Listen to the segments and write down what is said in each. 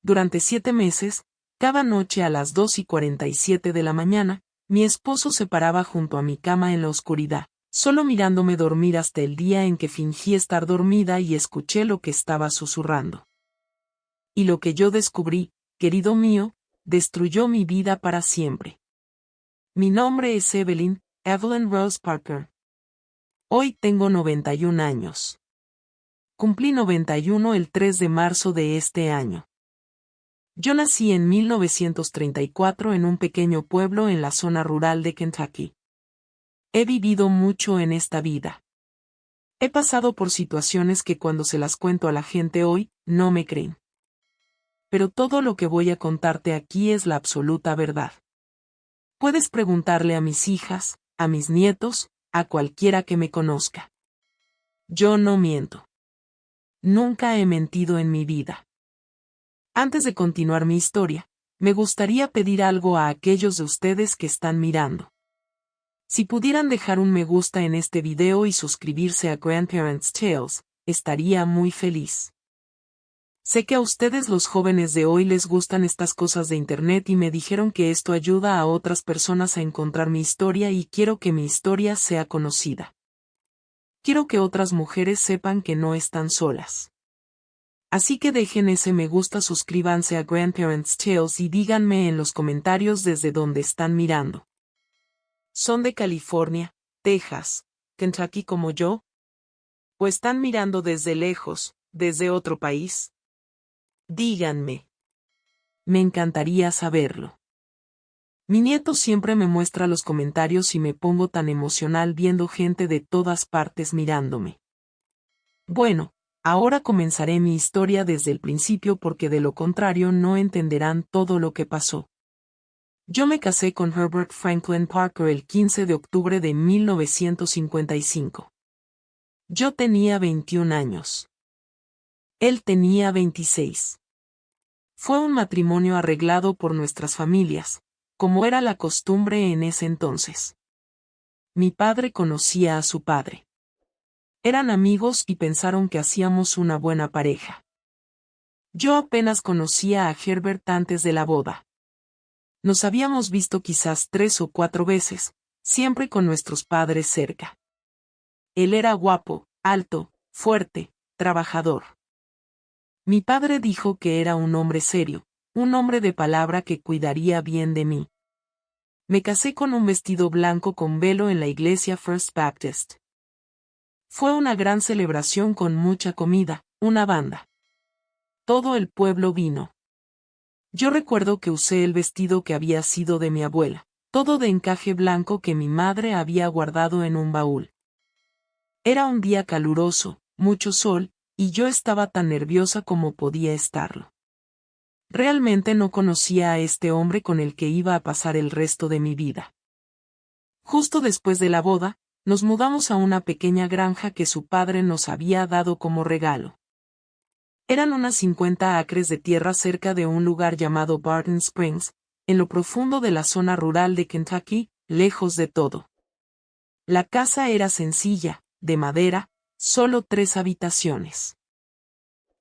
Durante 7 meses, cada noche a las 2:47 de la mañana, mi esposo se paraba junto a mi cama en la oscuridad, solo mirándome dormir hasta el día en que fingí estar dormida y escuché lo que estaba susurrando. Y lo que yo descubrí, querido mío, destruyó mi vida para siempre. Mi nombre es Evelyn Rose Parker. Hoy tengo 91 años. Cumplí 91 el 3 de marzo de este año. Yo nací en 1934 en un pequeño pueblo en la zona rural de Kentucky. He vivido mucho en esta vida. He pasado por situaciones que cuando se las cuento a la gente hoy, no me creen. Pero todo lo que voy a contarte aquí es la absoluta verdad. Puedes preguntarle a mis hijas, a mis nietos, a cualquiera que me conozca. Yo no miento. Nunca he mentido en mi vida. Antes de continuar mi historia, me gustaría pedir algo a aquellos de ustedes que están mirando. Si pudieran dejar un me gusta en este video y suscribirse a Grandparents Tales, estaría muy feliz. Sé que a ustedes los jóvenes de hoy les gustan estas cosas de internet y me dijeron que esto ayuda a otras personas a encontrar mi historia y quiero que mi historia sea conocida. Quiero que otras mujeres sepan que no están solas. Así que dejen ese me gusta, suscríbanse a Grandparents Tales y díganme en los comentarios desde dónde están mirando. ¿Son de California, Texas, Kentucky como yo? ¿O están mirando desde lejos, desde otro país? Díganme. Me encantaría saberlo. Mi nieto siempre me muestra los comentarios y me pongo tan emocional viendo gente de todas partes mirándome. Bueno, ahora comenzaré mi historia desde el principio porque de lo contrario no entenderán todo lo que pasó. Yo me casé con Herbert Franklin Parker el 15 de octubre de 1955. Yo tenía 21 años. Él tenía 26. Fue un matrimonio arreglado por nuestras familias, como era la costumbre en ese entonces. Mi padre conocía a su padre. Eran amigos y pensaron que hacíamos una buena pareja. Yo apenas conocía a Herbert antes de la boda. Nos habíamos visto quizás 3 o 4 veces, siempre con nuestros padres cerca. Él era guapo, alto, fuerte, trabajador. Mi padre dijo que era un hombre serio, un hombre de palabra que cuidaría bien de mí. Me casé con un vestido blanco con velo en la iglesia First Baptist. Fue una gran celebración con mucha comida, una banda. Todo el pueblo vino. Yo recuerdo que usé el vestido que había sido de mi abuela, todo de encaje blanco que mi madre había guardado en un baúl. Era un día caluroso, mucho sol, y yo estaba tan nerviosa como podía estarlo. Realmente no conocía a este hombre con el que iba a pasar el resto de mi vida. Justo después de la boda, nos mudamos a una pequeña granja que su padre nos había dado como regalo. Eran unas 50 acres de tierra cerca de un lugar llamado Barton Springs, en lo profundo de la zona rural de Kentucky, lejos de todo. La casa era sencilla, de madera, solo 3 habitaciones.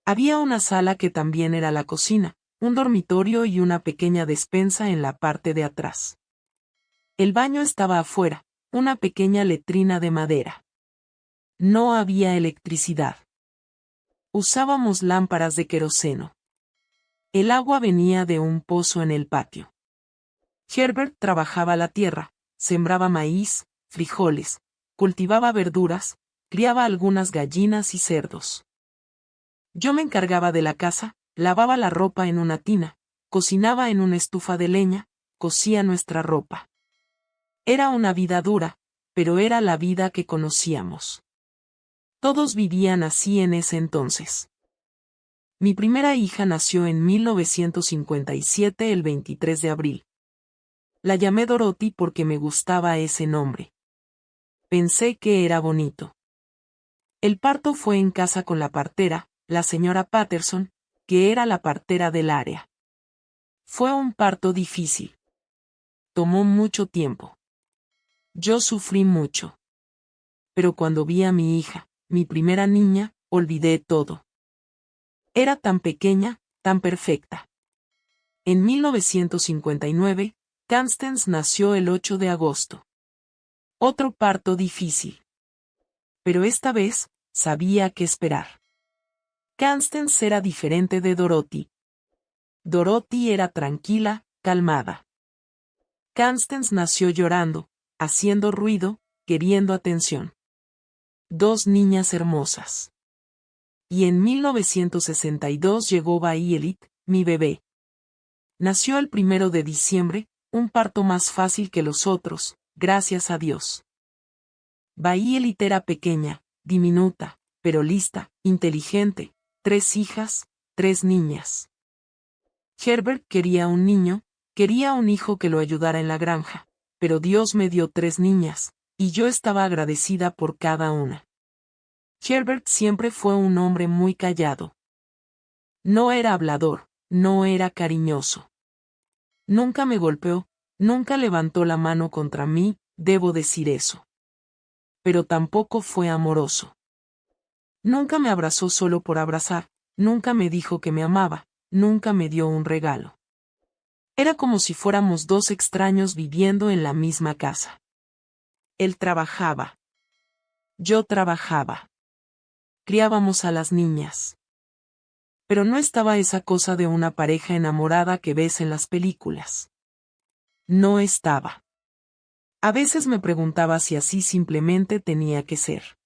Había una sala que también era la cocina, un dormitorio y una pequeña despensa en la parte de atrás. El baño estaba afuera, una pequeña letrina de madera. No había electricidad. Usábamos lámparas de queroseno. El agua venía de un pozo en el patio. Herbert trabajaba la tierra, sembraba maíz, frijoles, cultivaba verduras, criaba algunas gallinas y cerdos. Yo me encargaba de la casa, lavaba la ropa en una tina, cocinaba en una estufa de leña, cosía nuestra ropa. Era una vida dura, pero era la vida que conocíamos. Todos vivían así en ese entonces. Mi primera hija nació en 1957 el 23 de abril. La llamé Dorothy porque me gustaba ese nombre. Pensé que era bonito. El parto fue en casa con la partera, la señora Patterson, que era la partera del área. Fue un parto difícil. Tomó mucho tiempo. Yo sufrí mucho. Pero cuando vi a mi hija, mi primera niña, olvidé todo. Era tan pequeña, tan perfecta. En 1959, Constance nació el 8 de agosto. Otro parto difícil. Pero esta vez, sabía qué esperar. Constance era diferente de Dorothy. Dorothy era tranquila, calmada. Constance nació llorando, haciendo ruido, queriendo atención. Dos niñas hermosas. Y en 1962 llegó Violet, mi bebé. Nació el 1 de diciembre, un parto más fácil que los otros, gracias a Dios. Violet era pequeña, diminuta, pero lista, inteligente, 3 hijas, 3 niñas. Herbert quería un niño, quería un hijo que lo ayudara en la granja, pero Dios me dio 3 niñas, y yo estaba agradecida por cada una. Herbert siempre fue un hombre muy callado. No era hablador, no era cariñoso. Nunca me golpeó, nunca levantó la mano contra mí, debo decir eso. Pero tampoco fue amoroso. Nunca me abrazó solo por abrazar, nunca me dijo que me amaba, nunca me dio un regalo. Era como si fuéramos 2 extraños viviendo en la misma casa. Él trabajaba. Yo trabajaba. Criábamos a las niñas. Pero no estaba esa cosa de una pareja enamorada que ves en las películas. No estaba. A veces me preguntaba si así simplemente tenía que ser.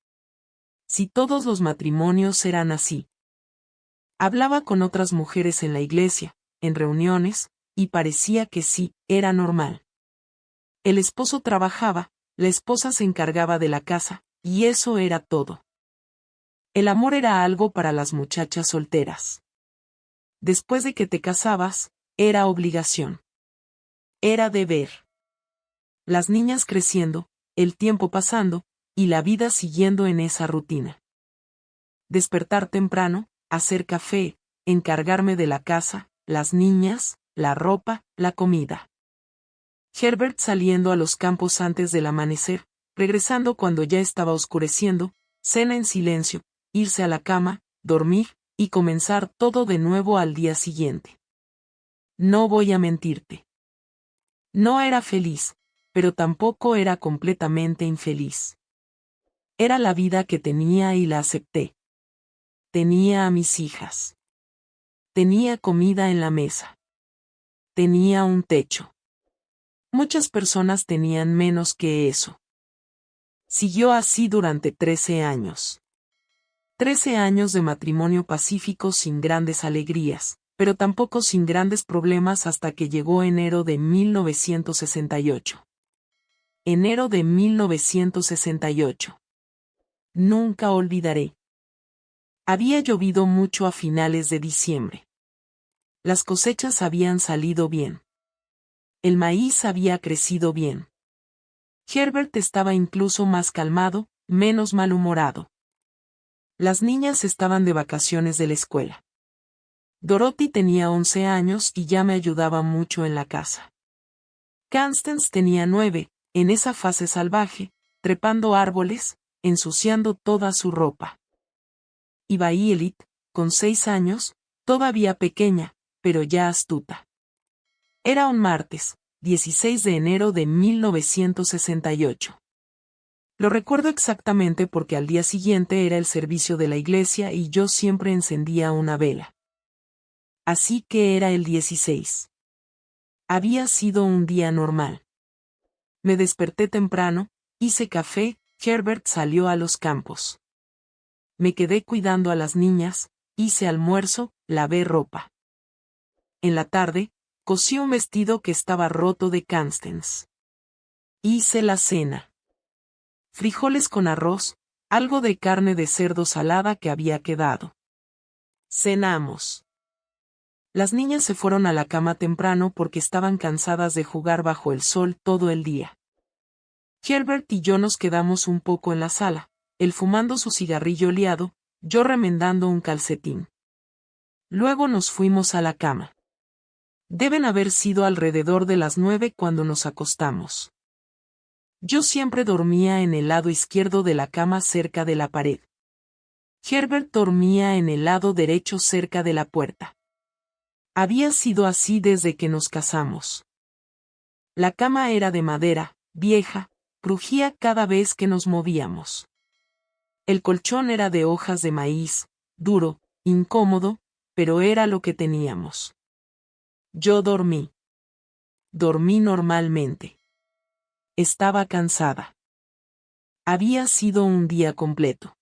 Si todos los matrimonios eran así. Hablaba con otras mujeres en la iglesia, en reuniones, y parecía que sí, era normal. El esposo trabajaba, la esposa se encargaba de la casa, y eso era todo. El amor era algo para las muchachas solteras. Después de que te casabas, era obligación. Era deber. Las niñas creciendo, el tiempo pasando, y la vida siguiendo en esa rutina. Despertar temprano, hacer café, encargarme de la casa, las niñas, la ropa, la comida. Herbert saliendo a los campos antes del amanecer, regresando cuando ya estaba oscureciendo, cena en silencio, irse a la cama, dormir, y comenzar todo de nuevo al día siguiente. No voy a mentirte. No era feliz, pero tampoco era completamente infeliz. Era la vida que tenía y la acepté. Tenía a mis hijas. Tenía comida en la mesa. Tenía un techo. Muchas personas tenían menos que eso. Siguió así durante 13 años. 13 años de matrimonio pacífico sin grandes alegrías, pero tampoco sin grandes problemas hasta que llegó enero de 1968. Enero de 1968. Nunca olvidaré. Había llovido mucho a finales de diciembre. Las cosechas habían salido bien. El maíz había crecido bien. Herbert estaba incluso más calmado, menos malhumorado. Las niñas estaban de vacaciones de la escuela. Dorothy tenía 11 años y ya me ayudaba mucho en la casa. Constance tenía 9, en esa fase salvaje, trepando árboles, ensuciando toda su ropa. Y Violet, con 6 años, todavía pequeña, pero ya astuta. Era un martes, 16 de enero de 1968. Lo recuerdo exactamente porque al día siguiente era el servicio de la iglesia y yo siempre encendía una vela. Así que era el 16. Había sido un día normal. Me desperté temprano, hice café, Herbert salió a los campos. Me quedé cuidando a las niñas, hice almuerzo, lavé ropa. En la tarde, cosí un vestido que estaba roto de Constance. Hice la cena. Frijoles con arroz, algo de carne de cerdo salada que había quedado. Cenamos. Las niñas se fueron a la cama temprano porque estaban cansadas de jugar bajo el sol todo el día. Herbert y yo nos quedamos un poco en la sala, él fumando su cigarrillo liado, yo remendando un calcetín. Luego nos fuimos a la cama. Deben haber sido alrededor de las 9 cuando nos acostamos. Yo siempre dormía en el lado izquierdo de la cama cerca de la pared. Herbert dormía en el lado derecho cerca de la puerta. Había sido así desde que nos casamos. La cama era de madera, vieja, crujía cada vez que nos movíamos. El colchón era de hojas de maíz, duro, incómodo, pero era lo que teníamos. Yo dormí. Dormí normalmente. Estaba cansada. Había sido un día completo.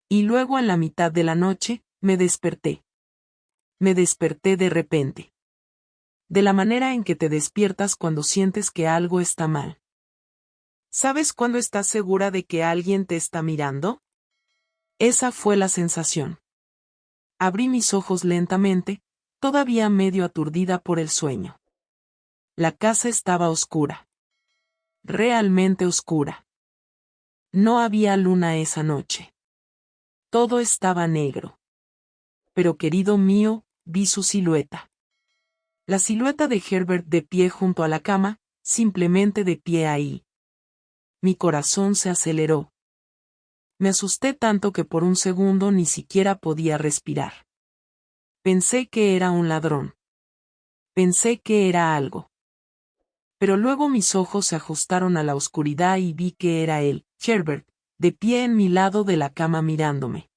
Y luego en la mitad de la noche, me desperté. Me desperté de repente. De la manera en que te despiertas cuando sientes que algo está mal. ¿Sabes cuándo estás segura de que alguien te está mirando? Esa fue la sensación. Abrí mis ojos lentamente, todavía medio aturdida por el sueño. La casa estaba oscura. Realmente oscura. No había luna esa noche. Todo estaba negro. Pero querido mío, vi su silueta. La silueta de Herbert de pie junto a la cama, simplemente de pie ahí. Mi corazón se aceleró. Me asusté tanto que por un segundo ni siquiera podía respirar. Pensé que era un ladrón. Pensé que era algo. Pero luego mis ojos se ajustaron a la oscuridad y vi que era él, Herbert, de pie en mi lado de la cama mirándome.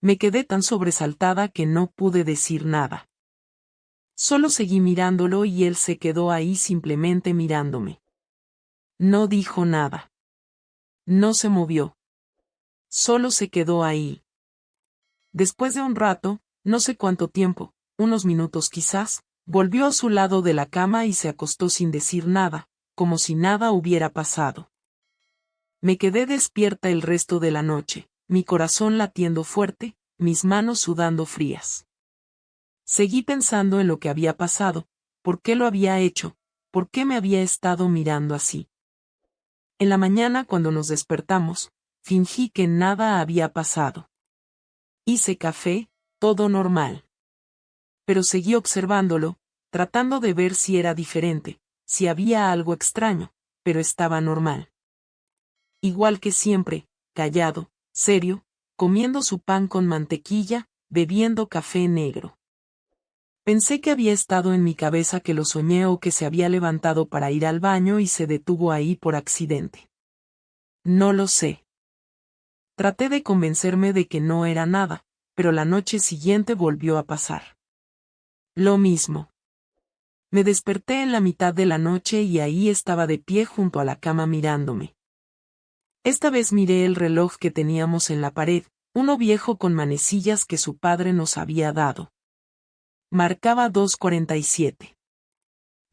Me quedé tan sobresaltada que no pude decir nada. Solo seguí mirándolo y él se quedó ahí simplemente mirándome. No dijo nada. No se movió. Solo se quedó ahí. Después de un rato, no sé cuánto tiempo, unos minutos quizás, volvió a su lado de la cama y se acostó sin decir nada, como si nada hubiera pasado. Me quedé despierta el resto de la noche, mi corazón latiendo fuerte, mis manos sudando frías. Seguí pensando en lo que había pasado, por qué lo había hecho, por qué me había estado mirando así. En la mañana cuando nos despertamos, fingí que nada había pasado. Hice café, todo normal. Pero seguí observándolo, tratando de ver si era diferente, si había algo extraño, pero estaba normal. Igual que siempre, callado, serio, comiendo su pan con mantequilla, bebiendo café negro. Pensé que había estado en mi cabeza que lo soñé o que se había levantado para ir al baño y se detuvo ahí por accidente. No lo sé. Traté de convencerme de que no era nada, pero la noche siguiente volvió a pasar. Lo mismo. Me desperté en la mitad de la noche y ahí estaba de pie junto a la cama mirándome. Esta vez miré el reloj que teníamos en la pared, uno viejo con manecillas que su padre nos había dado. Marcaba 2:47.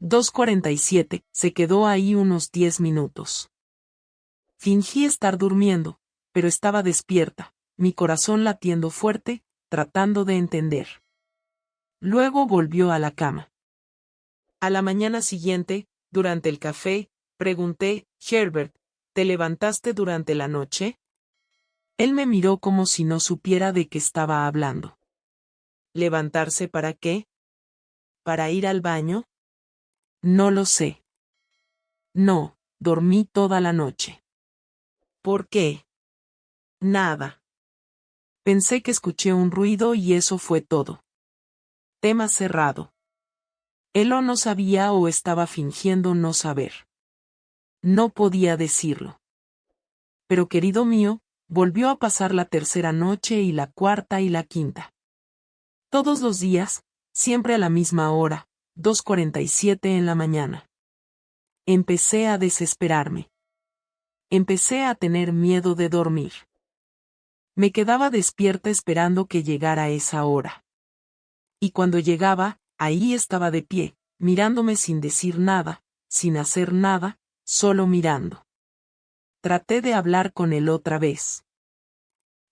2:47, se quedó ahí unos 10 minutos. Fingí estar durmiendo, pero estaba despierta, mi corazón latiendo fuerte, tratando de entender. Luego volvió a la cama. A la mañana siguiente, durante el café, pregunté, Herbert, ¿te levantaste durante la noche? Él me miró como si no supiera de qué estaba hablando. ¿Levantarse para qué? ¿Para ir al baño? No lo sé. No, dormí toda la noche. ¿Por qué? Nada. Pensé que escuché un ruido y eso fue todo. Tema cerrado. Él o no sabía o estaba fingiendo no saber. No podía decirlo. Pero querido mío, volvió a pasar la tercera noche y la cuarta y la quinta. Todos los días, siempre a la misma hora, 2:47 en la mañana. Empecé a desesperarme. Empecé a tener miedo de dormir. Me quedaba despierta esperando que llegara esa hora. Y cuando llegaba, ahí estaba de pie, mirándome sin decir nada, sin hacer nada, solo mirando. Traté de hablar con él otra vez.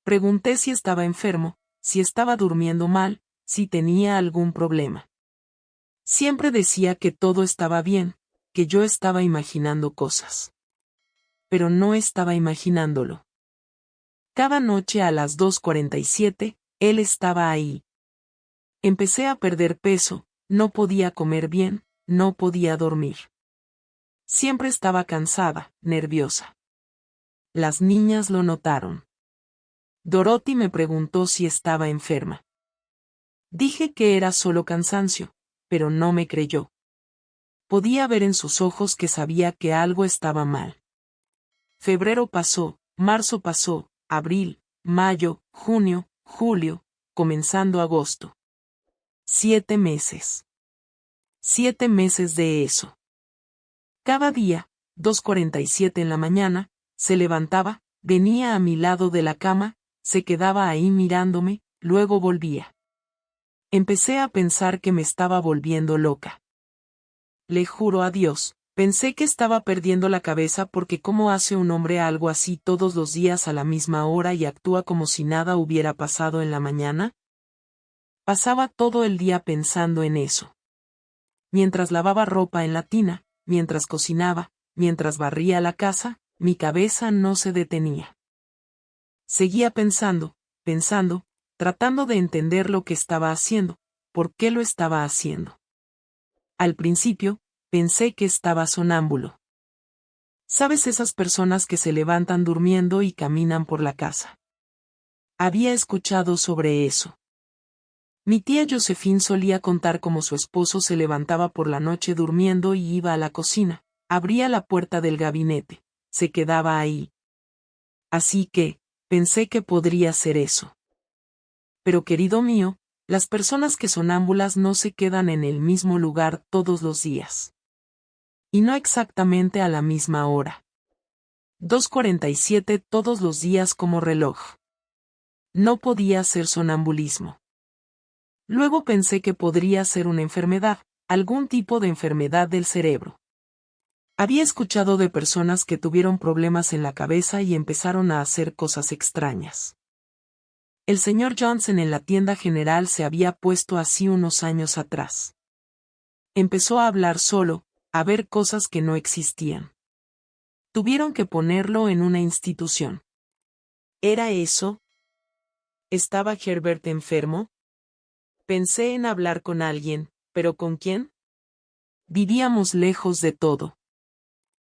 Pregunté si estaba enfermo, si estaba durmiendo mal, si tenía algún problema. Siempre decía que todo estaba bien, que yo estaba imaginando cosas. Pero no estaba imaginándolo. Cada noche a las 2:47, él estaba ahí. Empecé a perder peso, no podía comer bien, no podía dormir. Siempre estaba cansada, nerviosa. Las niñas lo notaron. Dorothy me preguntó si estaba enferma. Dije que era solo cansancio, pero no me creyó. Podía ver en sus ojos que sabía que algo estaba mal. Febrero pasó, marzo pasó, abril, mayo, junio, julio, comenzando agosto. 7 meses. 7 meses de eso. Cada día, 2:47 en la mañana, se levantaba, venía a mi lado de la cama, se quedaba ahí mirándome, luego volvía. Empecé a pensar que me estaba volviendo loca. Le juro a Dios, pensé que estaba perdiendo la cabeza porque ¿cómo hace un hombre algo así todos los días a la misma hora y actúa como si nada hubiera pasado en la mañana? Pasaba todo el día pensando en eso. Mientras lavaba ropa en la tina, mientras cocinaba, mientras barría la casa, mi cabeza no se detenía. Seguía pensando, tratando de entender lo que estaba haciendo, por qué lo estaba haciendo. Al principio, pensé que estaba sonámbulo. ¿Sabes esas personas que se levantan durmiendo y caminan por la casa? Había escuchado sobre eso. Mi tía Josephine solía contar cómo su esposo se levantaba por la noche durmiendo y iba a la cocina, abría la puerta del gabinete, se quedaba ahí. Así que, pensé que podría ser eso. Pero querido mío, las personas que sonámbulas no se quedan en el mismo lugar todos los días. Y no exactamente a la misma hora. 2:47 todos los días como reloj. No podía ser sonambulismo. Luego pensé que podría ser una enfermedad, algún tipo de enfermedad del cerebro. Había escuchado de personas que tuvieron problemas en la cabeza y empezaron a hacer cosas extrañas. El señor Johnson en la tienda general se había puesto así unos años atrás. Empezó a hablar solo, a ver cosas que no existían. Tuvieron que ponerlo en una institución. ¿Era eso? ¿Estaba Herbert enfermo? Pensé en hablar con alguien, ¿pero con quién? Vivíamos lejos de todo.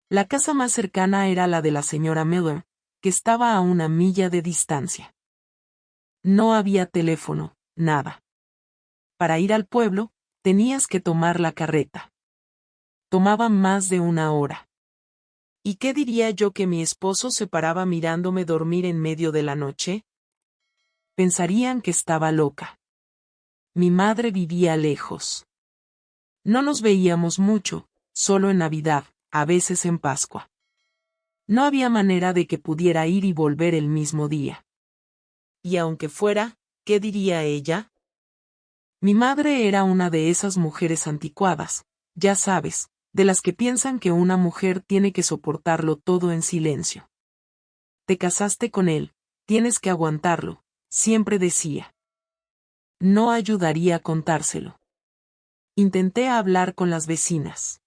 La casa más cercana era la de la señora Miller, que estaba a 1 milla de distancia. No había teléfono, nada. Para ir al pueblo, tenías que tomar la carreta. Tomaba más de 1 hora. ¿Y qué diría yo que mi esposo se paraba mirándome dormir en medio de la noche? Pensarían que estaba loca. Mi madre vivía lejos. No nos veíamos mucho, solo en Navidad, a veces en Pascua. No había manera de que pudiera ir y volver el mismo día. Y aunque fuera, ¿qué diría ella? Mi madre era una de esas mujeres anticuadas, ya sabes, de las que piensan que una mujer tiene que soportarlo todo en silencio. Te casaste con él, tienes que aguantarlo, siempre decía. No ayudaría a contárselo. Intenté hablar con las vecinas.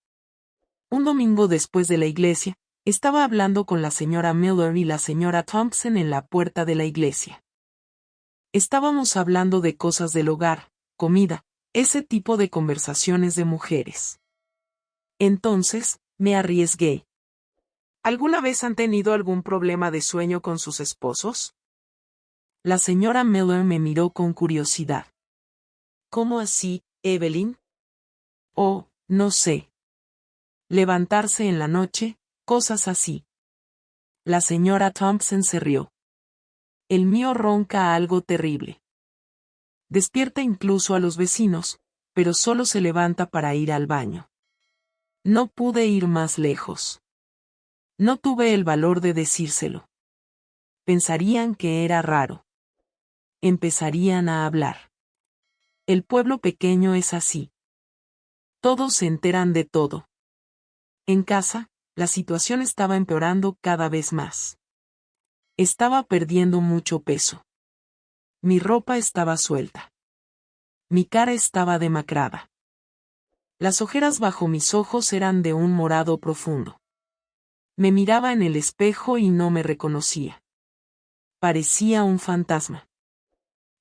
Un domingo después de la iglesia, estaba hablando con la señora Miller y la señora Thompson en la puerta de la iglesia. Estábamos hablando de cosas del hogar, comida, ese tipo de conversaciones de mujeres. Entonces, me arriesgué. ¿Alguna vez han tenido algún problema de sueño con sus esposos? La señora Miller me miró con curiosidad. ¿Cómo así, Evelyn? Oh, no sé. Levantarse en la noche, cosas así. La señora Thompson se rió. El mío ronca algo terrible. Despierta incluso a los vecinos, pero solo se levanta para ir al baño. No pude ir más lejos. No tuve el valor de decírselo. Pensarían que era raro. Empezarían a hablar. El pueblo pequeño es así. Todos se enteran de todo. En casa, la situación estaba empeorando cada vez más. Estaba perdiendo mucho peso. Mi ropa estaba suelta. Mi cara estaba demacrada. Las ojeras bajo mis ojos eran de un morado profundo. Me miraba en el espejo y no me reconocía. Parecía un fantasma.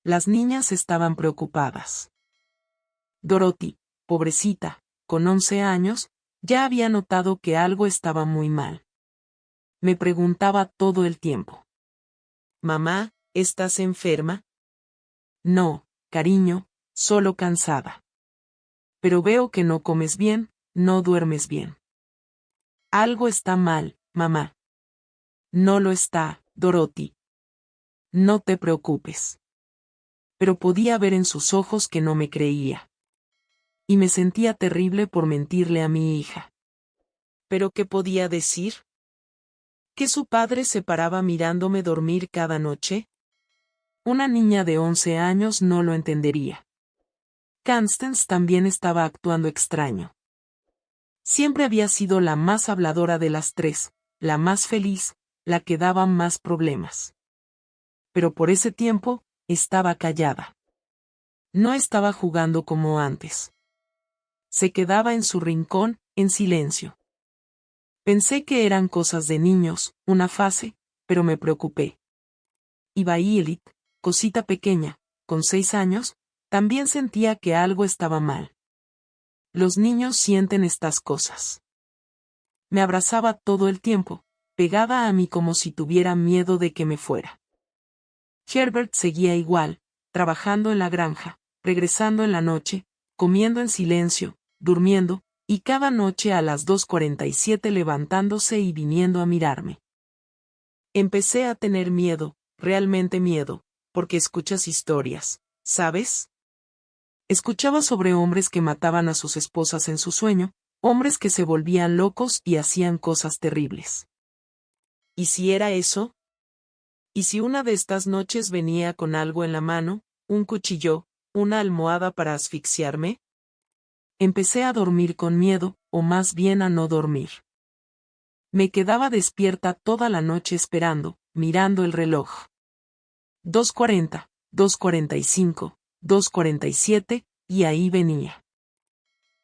Las niñas estaban preocupadas. Dorothy, pobrecita, con 11 años, ya había notado que algo estaba muy mal. Me preguntaba todo el tiempo. Mamá, ¿estás enferma? No, cariño, solo cansada. Pero veo que no comes bien, no duermes bien. Algo está mal, mamá. No lo está, Dorothy. No te preocupes. Pero podía ver en sus ojos que no me creía. Y me sentía terrible por mentirle a mi hija. ¿Pero qué podía decir? ¿Que su padre se paraba mirándome dormir cada noche? Una niña de 11 años no lo entendería. Constance también estaba actuando extraño. Siempre había sido la más habladora de las tres, la más feliz, la que daba más problemas. Pero por ese tiempo, estaba callada. No estaba jugando como antes. Se quedaba en su rincón, en silencio. Pensé que eran cosas de niños, una fase, pero me preocupé. Y Violet, cosita pequeña, con 6 años, también sentía que algo estaba mal. Los niños sienten estas cosas. Me abrazaba todo el tiempo, pegada a mí como si tuviera miedo de que me fuera. Herbert seguía igual, trabajando en la granja, regresando en la noche, comiendo en silencio, durmiendo, y cada noche a las 2:47 levantándose y viniendo a mirarme. Empecé a tener miedo, realmente miedo, porque escuchas historias, ¿sabes? Escuchaba sobre hombres que mataban a sus esposas en su sueño, hombres que se volvían locos y hacían cosas terribles. ¿Y si era eso? ¿Y si una de estas noches venía con algo en la mano, un cuchillo, una almohada para asfixiarme? Empecé a dormir con miedo, o más bien a no dormir. Me quedaba despierta toda la noche esperando, mirando el reloj. 2:40, 2:45, 2:47, y ahí venía.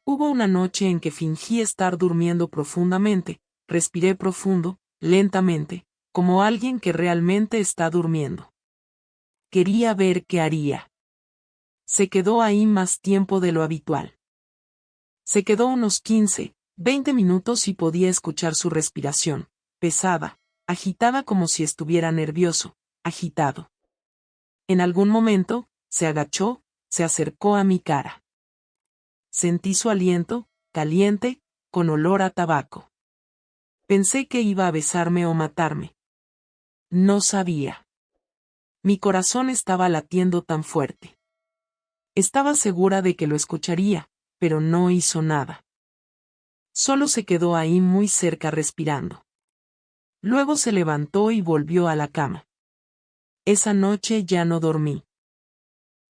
Hubo una noche en que fingí estar durmiendo profundamente, respiré profundo, lentamente, como alguien que realmente está durmiendo. Quería ver qué haría. Se quedó ahí más tiempo de lo habitual. Se quedó unos 15, 20 minutos y podía escuchar su respiración, pesada, agitada como si estuviera nervioso, agitado. En algún momento, se agachó, se acercó a mi cara. Sentí su aliento, caliente, con olor a tabaco. Pensé que iba a besarme o matarme. No sabía. Mi corazón estaba latiendo tan fuerte. Estaba segura de que lo escucharía, pero no hizo nada. Solo se quedó ahí muy cerca respirando. Luego se levantó y volvió a la cama. Esa noche ya no dormí.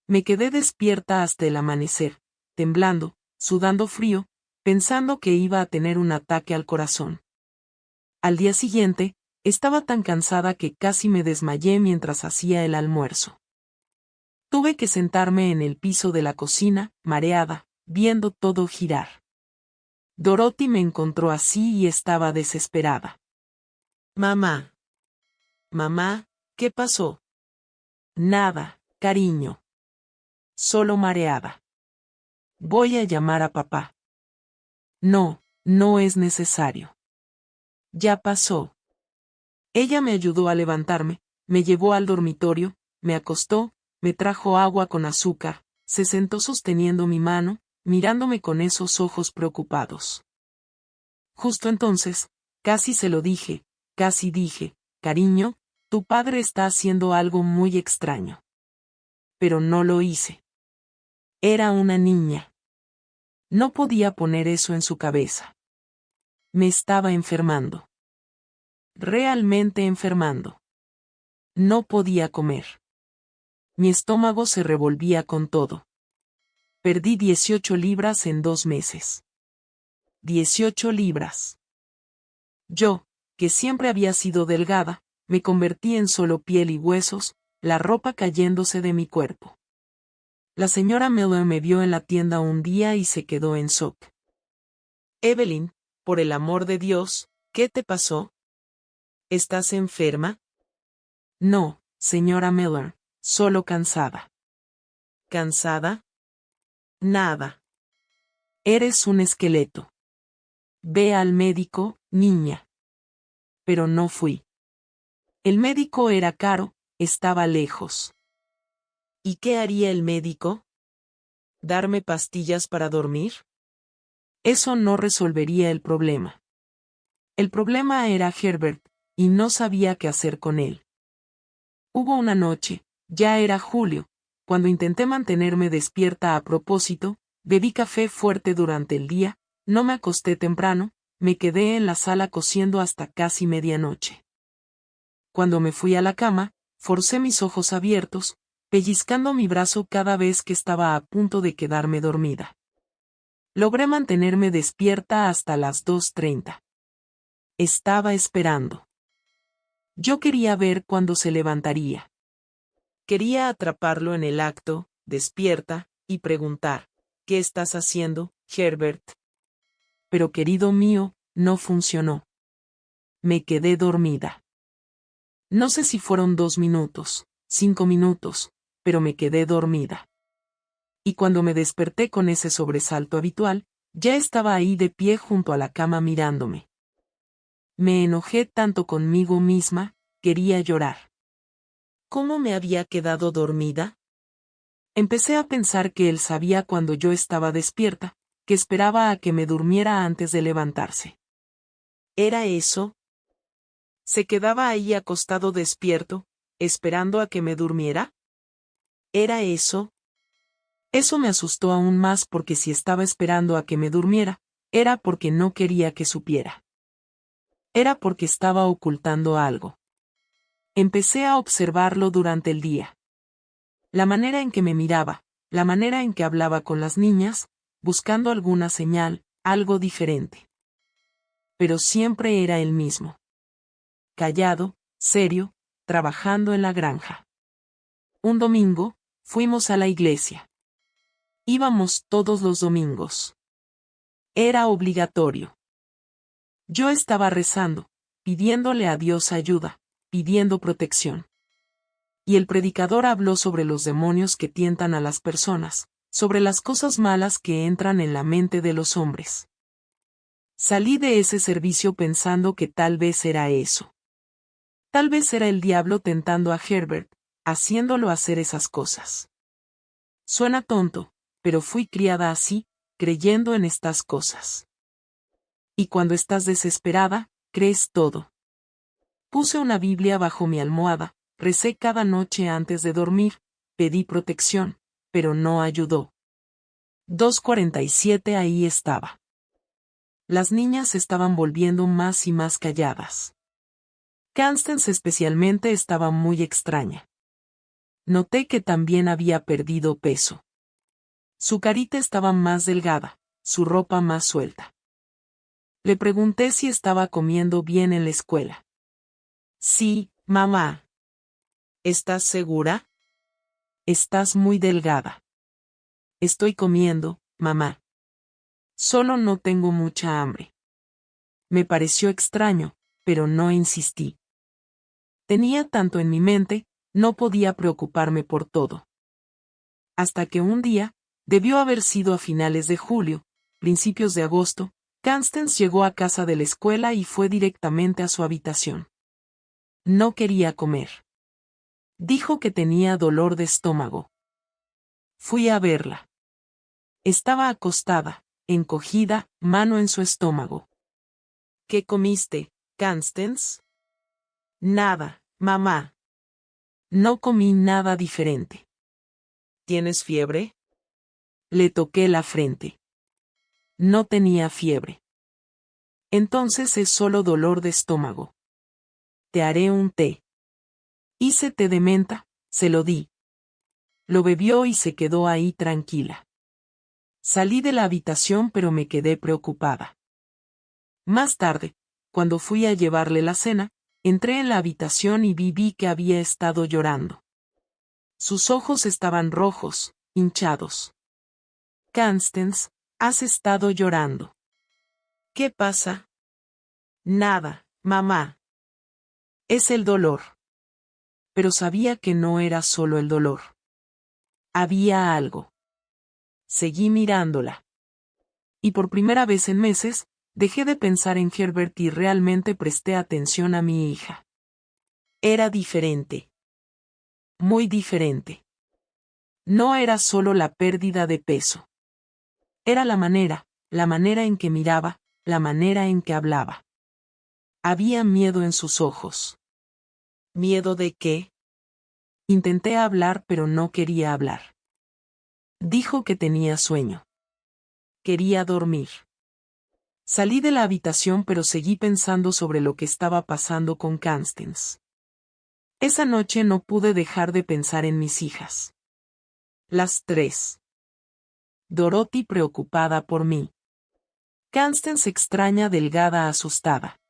Me quedé despierta hasta el amanecer, temblando, sudando frío, pensando que iba a tener un ataque al corazón. Al día siguiente, estaba tan cansada que casi me desmayé mientras hacía el almuerzo. Tuve que sentarme en el piso de la cocina, mareada, viendo todo girar. Dorothy me encontró así y estaba desesperada. Mamá. Mamá, ¿qué pasó? Nada, cariño. Solo mareada. Voy a llamar a papá. No, no es necesario. Ya pasó. Ella me ayudó a levantarme, me llevó al dormitorio, me acostó, me trajo agua con azúcar, se sentó sosteniendo mi mano, mirándome con esos ojos preocupados. Justo entonces, casi se lo dije, casi dije, cariño, tu padre está haciendo algo muy extraño. Pero no lo hice. Era una niña. No podía poner eso en su cabeza. Me estaba enfermando. Realmente enfermando. No podía comer. Mi estómago se revolvía con todo. Perdí 18 libras en 2 meses. 18 libras. Yo, que siempre había sido delgada, me convertí en solo piel y huesos, la ropa cayéndose de mi cuerpo. La señora Miller me vio en la tienda un día y se quedó en shock. Evelyn, por el amor de Dios, ¿qué te pasó? ¿Estás enferma? No, señora Miller, solo cansada. ¿Cansada? Nada. Eres un esqueleto. Ve al médico, niña. Pero no fui. El médico era caro, estaba lejos. ¿Y qué haría el médico? ¿Darme pastillas para dormir? Eso no resolvería el problema. El problema era Herbert, y no sabía qué hacer con él. Hubo una noche, ya era julio, cuando intenté mantenerme despierta a propósito, bebí café fuerte durante el día, no me acosté temprano, me quedé en la sala cosiendo hasta casi medianoche. Cuando me fui a la cama, forcé mis ojos abiertos, pellizcando mi brazo cada vez que estaba a punto de quedarme dormida. Logré mantenerme despierta hasta las 2:30. Estaba esperando. Yo quería ver cuándo se levantaría. Quería atraparlo en el acto, despierta, y preguntar, ¿qué estás haciendo, Herbert? Pero querido mío, no funcionó. Me quedé dormida. No sé si fueron 2 minutos, 5 minutos, pero me quedé dormida. Y cuando me desperté con ese sobresalto habitual, ya estaba ahí de pie junto a la cama mirándome. Me enojé tanto conmigo misma, quería llorar. ¿Cómo me había quedado dormida? Empecé a pensar que él sabía cuando yo estaba despierta, que esperaba a que me durmiera antes de levantarse. ¿Era eso? ¿Se quedaba ahí acostado despierto, esperando a que me durmiera? ¿Era eso? Eso me asustó aún más porque si estaba esperando a que me durmiera, era porque no quería que supiera. Era porque estaba ocultando algo. Empecé a observarlo durante el día. La manera en que me miraba, la manera en que hablaba con las niñas, buscando alguna señal, algo diferente. Pero siempre era el mismo. Callado, serio, trabajando en la granja. Un domingo, fuimos a la iglesia. Íbamos todos los domingos. Era obligatorio. Yo estaba rezando, pidiéndole a Dios ayuda, pidiendo protección. Y el predicador habló sobre los demonios que tientan a las personas, sobre las cosas malas que entran en la mente de los hombres. Salí de ese servicio pensando que tal vez era eso. Tal vez era el diablo tentando a Herbert, haciéndolo hacer esas cosas. Suena tonto, pero fui criada así, creyendo en estas cosas. Y cuando estás desesperada, crees todo. Puse una Biblia bajo mi almohada, recé cada noche antes de dormir, pedí protección, pero no ayudó. 2:47 ahí estaba. Las niñas estaban volviendo más y más calladas. Constance especialmente estaba muy extraña. Noté que también había perdido peso. Su carita estaba más delgada, su ropa más suelta. Le pregunté si estaba comiendo bien en la escuela. Sí, mamá. ¿Estás segura? Estás muy delgada. Estoy comiendo, mamá. Solo no tengo mucha hambre. Me pareció extraño, pero no insistí. Tenía tanto en mi mente, no podía preocuparme por todo. Hasta que un día, debió haber sido a finales de julio, principios de agosto, Constance llegó a casa de la escuela y fue directamente a su habitación. No quería comer. Dijo que tenía dolor de estómago. Fui a verla. Estaba acostada, encogida, mano en su estómago. ¿Qué comiste, Constance? Nada, mamá. No comí nada diferente. ¿Tienes fiebre? Le toqué la frente. No tenía fiebre. Entonces es solo dolor de estómago. Te haré un té. Hice té de menta, se lo di. Lo bebió y se quedó ahí tranquila. Salí de la habitación pero me quedé preocupada. Más tarde, cuando fui a llevarle la cena, entré en la habitación y vi que había estado llorando. Sus ojos estaban rojos, hinchados. Constance, has estado llorando. ¿Qué pasa? Nada, mamá. Es el dolor. Pero sabía que no era solo el dolor. Había algo. Seguí mirándola. Y por primera vez en meses, dejé de pensar en Herbert y realmente presté atención a mi hija. Era diferente. Muy diferente. No era solo la pérdida de peso. Era la manera en que miraba, la manera en que hablaba. Había miedo en sus ojos. ¿Miedo de qué? Intenté hablar pero no quería hablar. Dijo que tenía sueño. Quería dormir. Salí de la habitación pero seguí pensando sobre lo que estaba pasando con Constance. Esa noche no pude dejar de pensar en mis hijas. Las tres. Dorothy preocupada por mí. Constance extraña, delgada, asustada.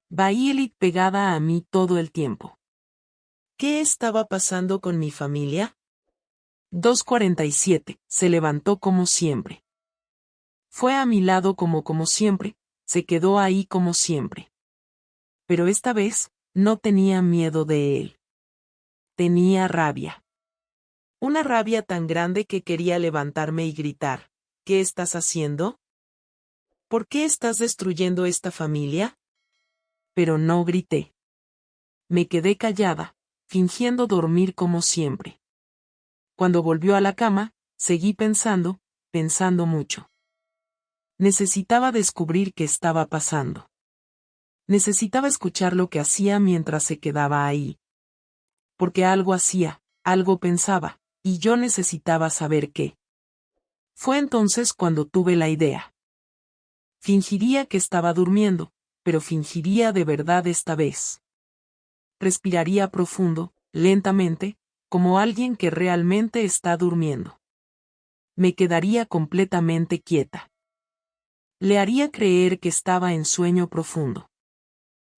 Violet pegada a mí todo el tiempo. ¿Qué estaba pasando con mi familia? 2:47. Se levantó como siempre. Fue a mi lado como siempre, se quedó ahí como siempre. Pero esta vez, no tenía miedo de él. Tenía rabia. Una rabia tan grande que quería levantarme y gritar, ¿qué estás haciendo? ¿Por qué estás destruyendo esta familia? Pero no grité. Me quedé callada, fingiendo dormir como siempre. Cuando volvió a la cama, seguí pensando mucho. Necesitaba descubrir qué estaba pasando. Necesitaba escuchar lo que hacía mientras se quedaba ahí. Porque algo hacía, algo pensaba, y yo necesitaba saber qué. Fue entonces cuando tuve la idea. Fingiría que estaba durmiendo, pero fingiría de verdad esta vez. Respiraría profundo, lentamente, como alguien que realmente está durmiendo. Me quedaría completamente quieta. Le haría creer que estaba en sueño profundo.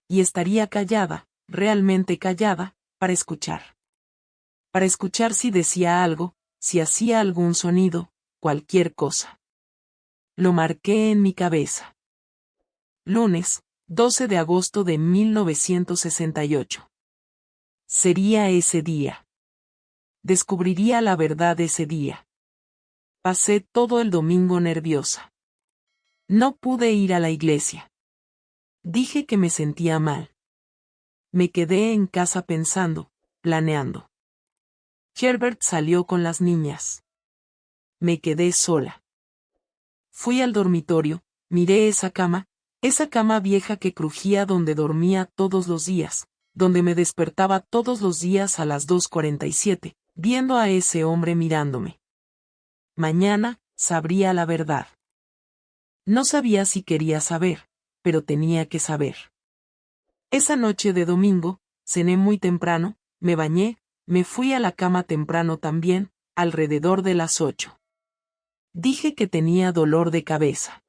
Y estaría callada, realmente callada, para escuchar. Para escuchar si decía algo, si hacía algún sonido, cualquier cosa. Lo marqué en mi cabeza. Lunes, 12 de agosto de 1968. Sería ese día. Descubriría la verdad ese día. Pasé todo el domingo nerviosa. No pude ir a la iglesia. Dije que me sentía mal. Me quedé en casa pensando, planeando. Herbert salió con las niñas. Me quedé sola. Fui al dormitorio, miré esa cama vieja que crujía donde dormía todos los días, donde me despertaba todos los días a las 2:47, viendo a ese hombre mirándome. Mañana, sabría la verdad. No sabía si quería saber, pero tenía que saber. Esa noche de domingo, cené muy temprano, me bañé, me fui a la cama temprano también, alrededor de las 8. Dije que tenía dolor de cabeza.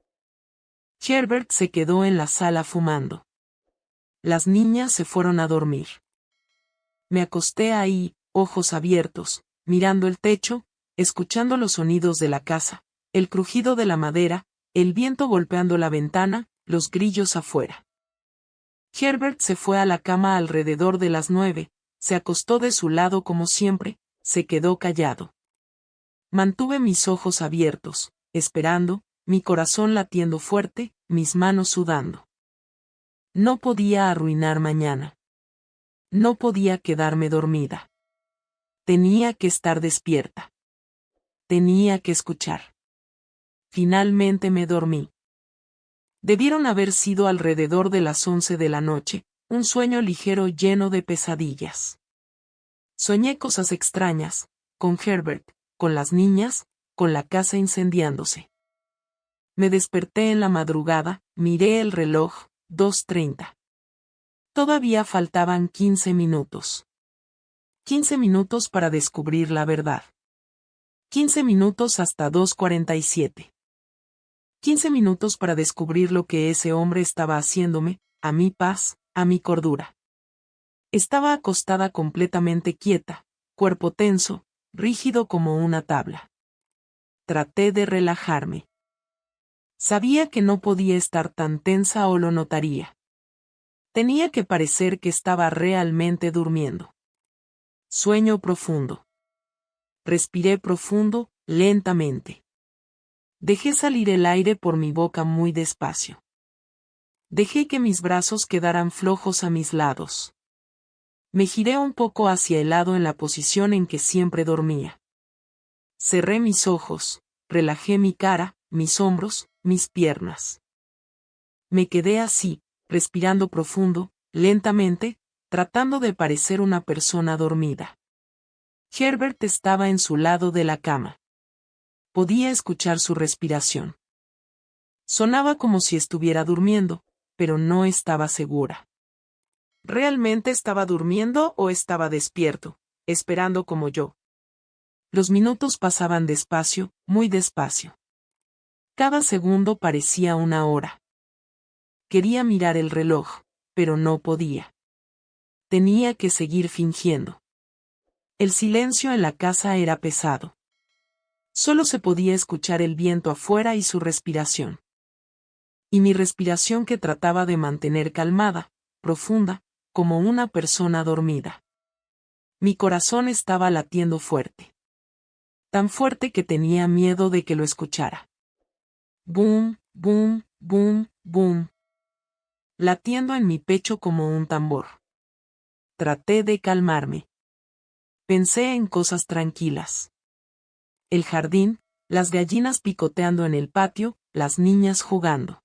Herbert se quedó en la sala fumando. Las niñas se fueron a dormir. Me acosté ahí, ojos abiertos, mirando el techo, escuchando los sonidos de la casa, el crujido de la madera, el viento golpeando la ventana, los grillos afuera. Herbert se fue a la cama alrededor de las 9, se acostó de su lado como siempre, se quedó callado. Mantuve mis ojos abiertos, esperando, mi corazón latiendo fuerte, mis manos sudando. No podía arruinar mañana. No podía quedarme dormida. Tenía que estar despierta. Tenía que escuchar. Finalmente me dormí. Debieron haber sido alrededor de las 11 de la noche, un sueño ligero lleno de pesadillas. Soñé cosas extrañas, con Herbert, con las niñas, con la casa incendiándose. Me desperté en la madrugada, miré el reloj, 2:30. Todavía faltaban 15 minutos. 15 minutos para descubrir la verdad. 15 minutos hasta 2:47. 15 minutos para descubrir lo que ese hombre estaba haciéndome, a mi paz, a mi cordura. Estaba acostada completamente quieta, cuerpo tenso, rígido como una tabla. Traté de relajarme. Sabía que no podía estar tan tensa o lo notaría. Tenía que parecer que estaba realmente durmiendo. Sueño profundo. Respiré profundo, lentamente. Dejé salir el aire por mi boca muy despacio. Dejé que mis brazos quedaran flojos a mis lados. Me giré un poco hacia el lado en la posición en que siempre dormía. Cerré mis ojos, relajé mi cara, mis hombros, mis piernas. Me quedé así, respirando profundo, lentamente, tratando de parecer una persona dormida. Herbert estaba en su lado de la cama. Podía escuchar su respiración. Sonaba como si estuviera durmiendo, pero no estaba segura. ¿Realmente estaba durmiendo o estaba despierto, esperando como yo? Los minutos pasaban despacio, muy despacio. Cada segundo parecía una hora. Quería mirar el reloj, pero no podía. Tenía que seguir fingiendo. El silencio en la casa era pesado. Solo se podía escuchar el viento afuera y su respiración. Y mi respiración que trataba de mantener calmada, profunda, como una persona dormida. Mi corazón estaba latiendo fuerte. Tan fuerte que tenía miedo de que lo escuchara. Boom, boom, boom, boom. Latiendo en mi pecho como un tambor. Traté de calmarme. Pensé en cosas tranquilas. El jardín, las gallinas picoteando en el patio, las niñas jugando.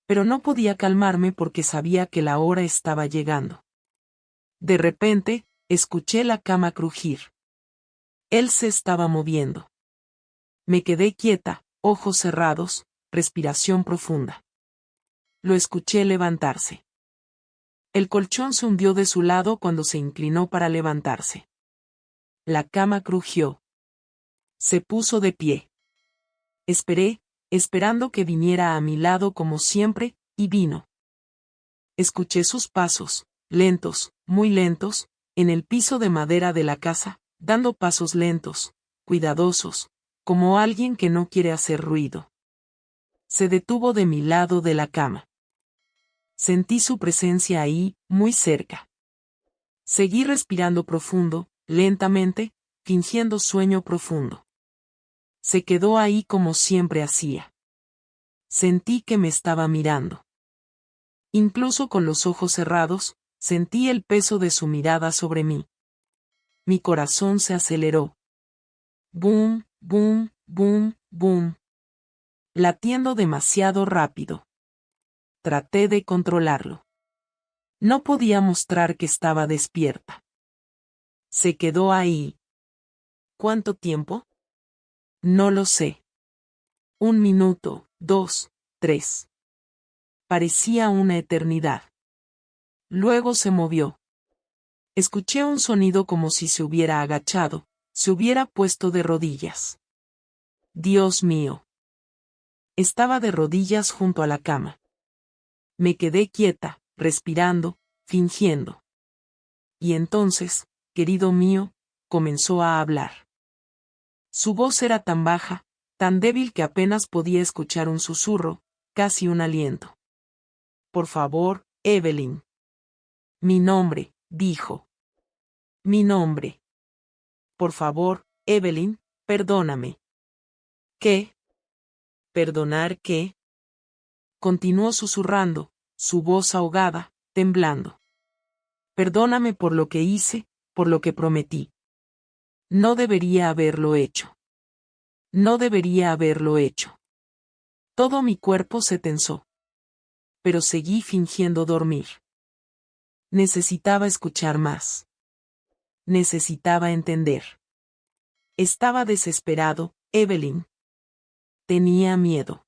Pero no podía calmarme porque sabía que la hora estaba llegando. De repente, escuché la cama crujir. Él se estaba moviendo. Me quedé quieta, ojos cerrados, respiración profunda. Lo escuché levantarse. El colchón se hundió de su lado cuando se inclinó para levantarse. La cama crujió. Se puso de pie. Esperé, esperando que viniera a mi lado como siempre, y vino. Escuché sus pasos, lentos, muy lentos, en el piso de madera de la casa, dando pasos lentos, cuidadosos, como alguien que no quiere hacer ruido. Se detuvo de mi lado de la cama. Sentí su presencia ahí, muy cerca. Seguí respirando profundo, lentamente, fingiendo sueño profundo. Se quedó ahí como siempre hacía. Sentí que me estaba mirando. Incluso con los ojos cerrados, sentí el peso de su mirada sobre mí. Mi corazón se aceleró. Boom, boom, boom, boom. Latiendo demasiado rápido. Traté de controlarlo. No podía mostrar que estaba despierta. Se quedó ahí. ¿Cuánto tiempo? No lo sé. 1 minuto, 2, 3. Parecía una eternidad. Luego se movió. Escuché un sonido como si se hubiera agachado, se hubiera puesto de rodillas. Dios mío. Estaba de rodillas junto a la cama. Me quedé quieta, respirando, fingiendo. Y entonces, querido mío, comenzó a hablar. Su voz era tan baja, tan débil que apenas podía escuchar un susurro, casi un aliento. Por favor, Evelyn. Mi nombre, dijo. Mi nombre. Por favor, Evelyn, perdóname. ¿Qué? ¿Perdonar qué? Continuó susurrando, su voz ahogada, temblando. Perdóname por lo que hice, por lo que prometí. No debería haberlo hecho. No debería haberlo hecho. Todo mi cuerpo se tensó. Pero seguí fingiendo dormir. Necesitaba escuchar más. Necesitaba entender. Estaba desesperado, Evelyn. Tenía miedo.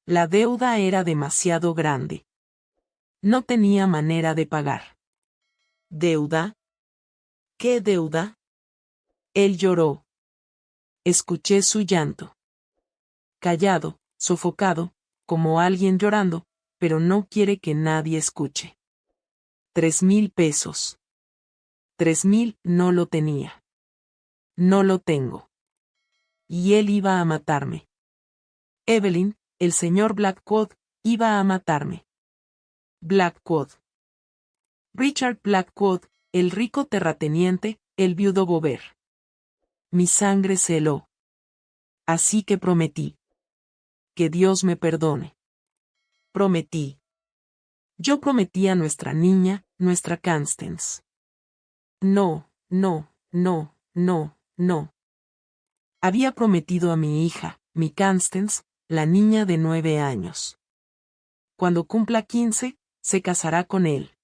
La deuda era demasiado grande. No tenía manera de pagar. ¿Deuda? ¿Qué deuda? Él lloró. Escuché su llanto. Callado, sofocado, como alguien llorando, pero no quiere que nadie escuche. 3,000 pesos. 3,000 no lo tenía. No lo tengo. Y él iba a matarme. Evelyn, el señor Blackwood, iba a matarme. Blackwood. Richard Blackwood, el rico terrateniente, el viudo Bover. Mi sangre se heló. Así que prometí. Que Dios me perdone. Prometí. Yo prometí a nuestra niña, nuestra Constance. No, no, no, no, no. Había prometido a mi hija, mi Constance, la niña de 9 años. Cuando cumpla 15, se casará con él.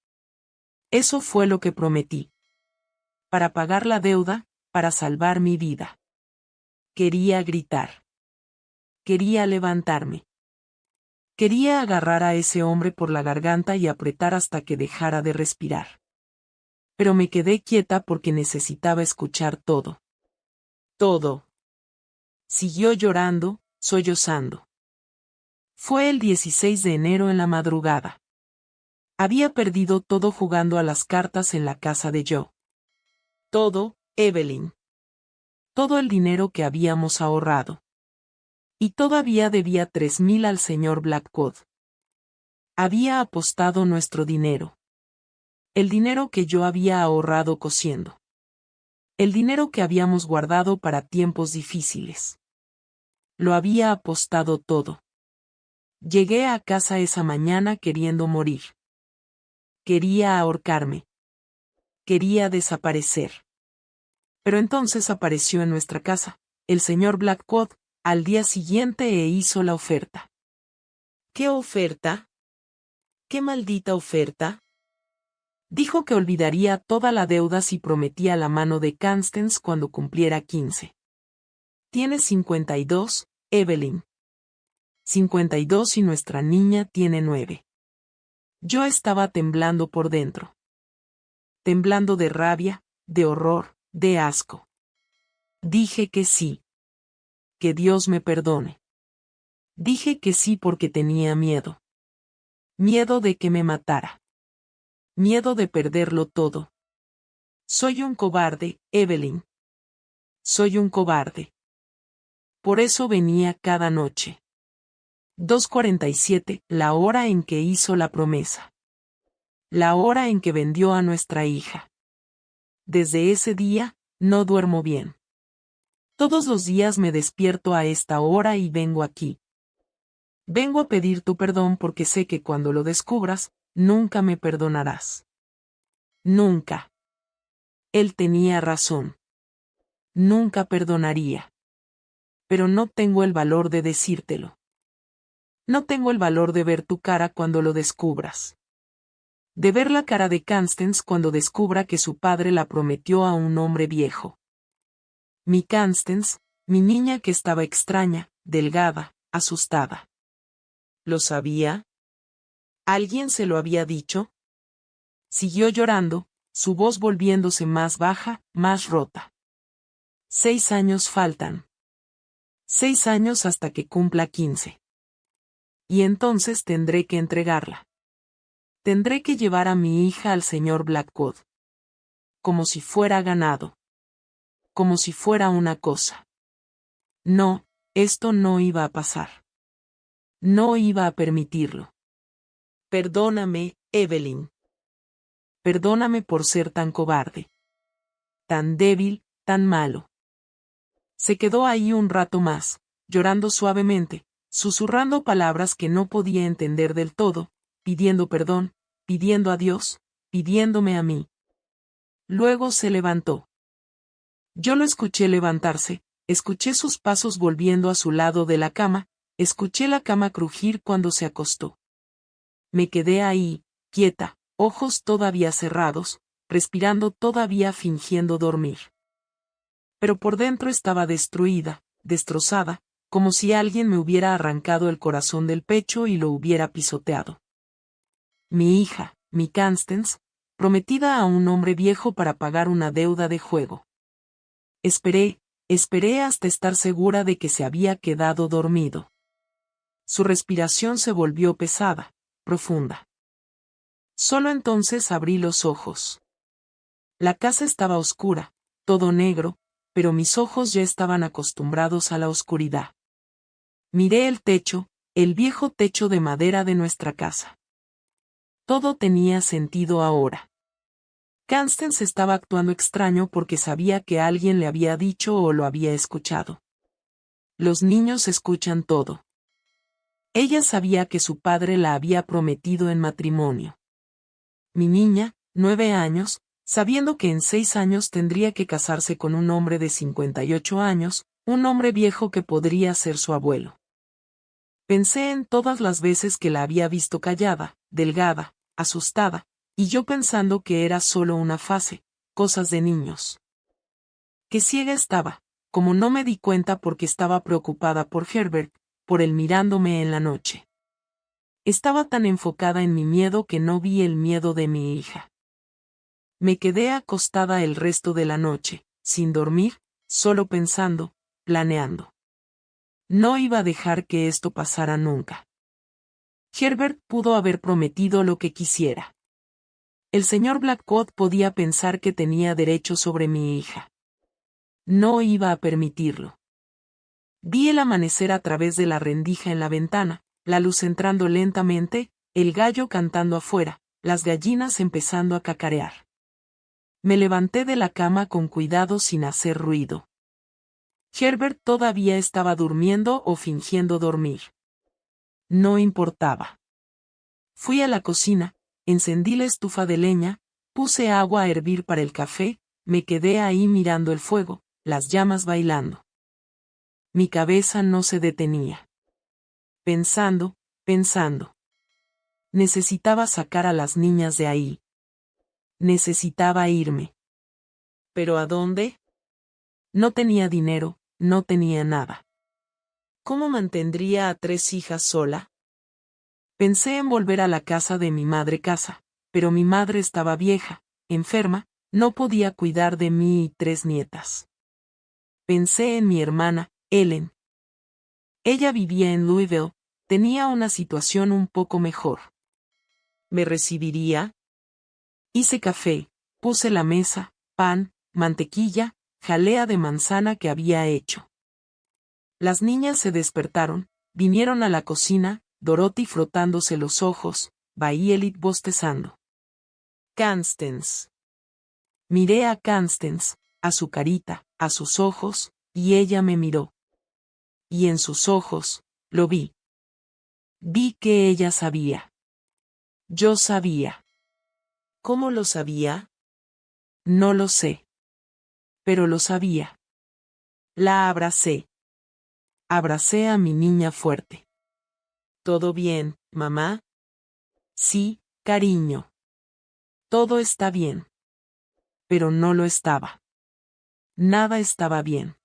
Eso fue lo que prometí. Para pagar la deuda, para salvar mi vida. Quería gritar. Quería levantarme. Quería agarrar a ese hombre por la garganta y apretar hasta que dejara de respirar. Pero me quedé quieta porque necesitaba escuchar todo. Todo. Siguió llorando, sollozando. Fue el 16 de enero en la madrugada. Había perdido todo jugando a las cartas en la casa de Joe. Todo, Evelyn. Todo el dinero que habíamos ahorrado. Y todavía debía 3,000 al señor Blackwood. Había apostado nuestro dinero. El dinero que yo había ahorrado cosiendo. El dinero que habíamos guardado para tiempos difíciles. Lo había apostado todo. Llegué a casa esa mañana queriendo morir. Quería ahorcarme. Quería desaparecer. Pero entonces apareció en nuestra casa, el señor Blackwood, al día siguiente e hizo la oferta. ¿Qué oferta? ¿Qué maldita oferta? Dijo que olvidaría toda la deuda si prometía la mano de Constance cuando cumpliera 15. Tienes 52, Evelyn. 52 y nuestra niña tiene 9. Yo estaba temblando por dentro. Temblando de rabia, de horror, de asco. Dije que sí. Que Dios me perdone. Dije que sí porque tenía miedo. Miedo de que me matara. Miedo de perderlo todo. Soy un cobarde, Evelyn. Soy un cobarde. Por eso venía cada noche. 2:47, la hora en que hizo la promesa. La hora en que vendió a nuestra hija. Desde ese día, no duermo bien. Todos los días me despierto a esta hora y vengo aquí. Vengo a pedir tu perdón porque sé que cuando lo descubras, nunca me perdonarás. Nunca. Él tenía razón. Nunca perdonaría. Pero no tengo el valor de decírtelo. No tengo el valor de ver tu cara cuando lo descubras. De ver la cara de Constance cuando descubra que su padre la prometió a un hombre viejo. Mi Constance, mi niña que estaba extraña, delgada, asustada. ¿Lo sabía? ¿Alguien se lo había dicho? Siguió llorando, su voz volviéndose más baja, más rota. 6 años faltan. 6 años hasta que cumpla 15. Y entonces tendré que entregarla. Tendré que llevar a mi hija al señor Blackwood. Como si fuera ganado. Como si fuera una cosa. No, esto no iba a pasar. No iba a permitirlo. Perdóname, Evelyn. Perdóname por ser tan cobarde. Tan débil, tan malo. Se quedó ahí un rato más, llorando suavemente, susurrando palabras que no podía entender del todo, pidiendo perdón, pidiendo a Dios, pidiéndome a mí. Luego se levantó. Yo lo escuché levantarse, escuché sus pasos volviendo a su lado de la cama, escuché la cama crujir cuando se acostó. Me quedé ahí, quieta, ojos todavía cerrados, respirando todavía fingiendo dormir. Pero por dentro estaba destruida, destrozada, como si alguien me hubiera arrancado el corazón del pecho y lo hubiera pisoteado. Mi hija, mi Constance, prometida a un hombre viejo para pagar una deuda de juego. Esperé hasta estar segura de que se había quedado dormido. Su respiración se volvió pesada, profunda. Solo entonces abrí los ojos. La casa estaba oscura, todo negro, pero mis ojos ya estaban acostumbrados a la oscuridad. Miré el techo, el viejo techo de madera de nuestra casa. Todo tenía sentido ahora. Constance estaba actuando extraño porque sabía que alguien le había dicho o lo había escuchado. Los niños escuchan todo. Ella sabía que su padre la había prometido en matrimonio. Mi niña, 9 años, sabiendo que en 6 años tendría que casarse con un hombre de 58 años, Un hombre viejo que podría ser su abuelo. Pensé en todas las veces que la había visto callada, delgada, asustada, y yo pensando que era solo una fase, cosas de niños. Que ciega estaba, como no me di cuenta porque estaba preocupada por Herbert, por él mirándome en la noche. Estaba tan enfocada en mi miedo que no vi el miedo de mi hija. Me quedé acostada el resto de la noche, sin dormir, solo pensando, planeando. No iba a dejar que esto pasara nunca. Herbert pudo haber prometido lo que quisiera. El señor Blackwood podía pensar que tenía derecho sobre mi hija. No iba a permitirlo. Vi el amanecer a través de la rendija en la ventana, la luz entrando lentamente, el gallo cantando afuera, las gallinas empezando a cacarear. Me levanté de la cama con cuidado sin hacer ruido. Herbert todavía estaba durmiendo o fingiendo dormir. No importaba. Fui a la cocina, encendí la estufa de leña, puse agua a hervir para el café, me quedé ahí mirando el fuego, las llamas bailando. Mi cabeza no se detenía. Pensando. Necesitaba sacar a las niñas de ahí. Necesitaba irme. ¿Pero a dónde? No tenía dinero, no tenía nada. ¿Cómo mantendría a 3 hijas sola? Pensé en volver a la casa de mi madre casa, pero mi madre estaba vieja, enferma, no podía cuidar de mí y 3 nietas. Pensé en mi hermana, Ellen. Ella vivía en Louisville, tenía una situación un poco mejor. ¿Me recibiría? Hice café, puse la mesa, pan, mantequilla, jalea de manzana que había hecho. Las niñas se despertaron, vinieron a la cocina, Dorothy frotándose los ojos, Violet bostezando. Constance. Miré a Constance, a su carita, a sus ojos, y ella me miró. Y en sus ojos, lo vi. Vi que ella sabía. Yo sabía. ¿Cómo lo sabía? No lo sé. Pero lo sabía. La abracé. Abracé a mi niña fuerte. ¿Todo bien, mamá? Sí, cariño. Todo está bien. Pero no lo estaba. Nada estaba bien.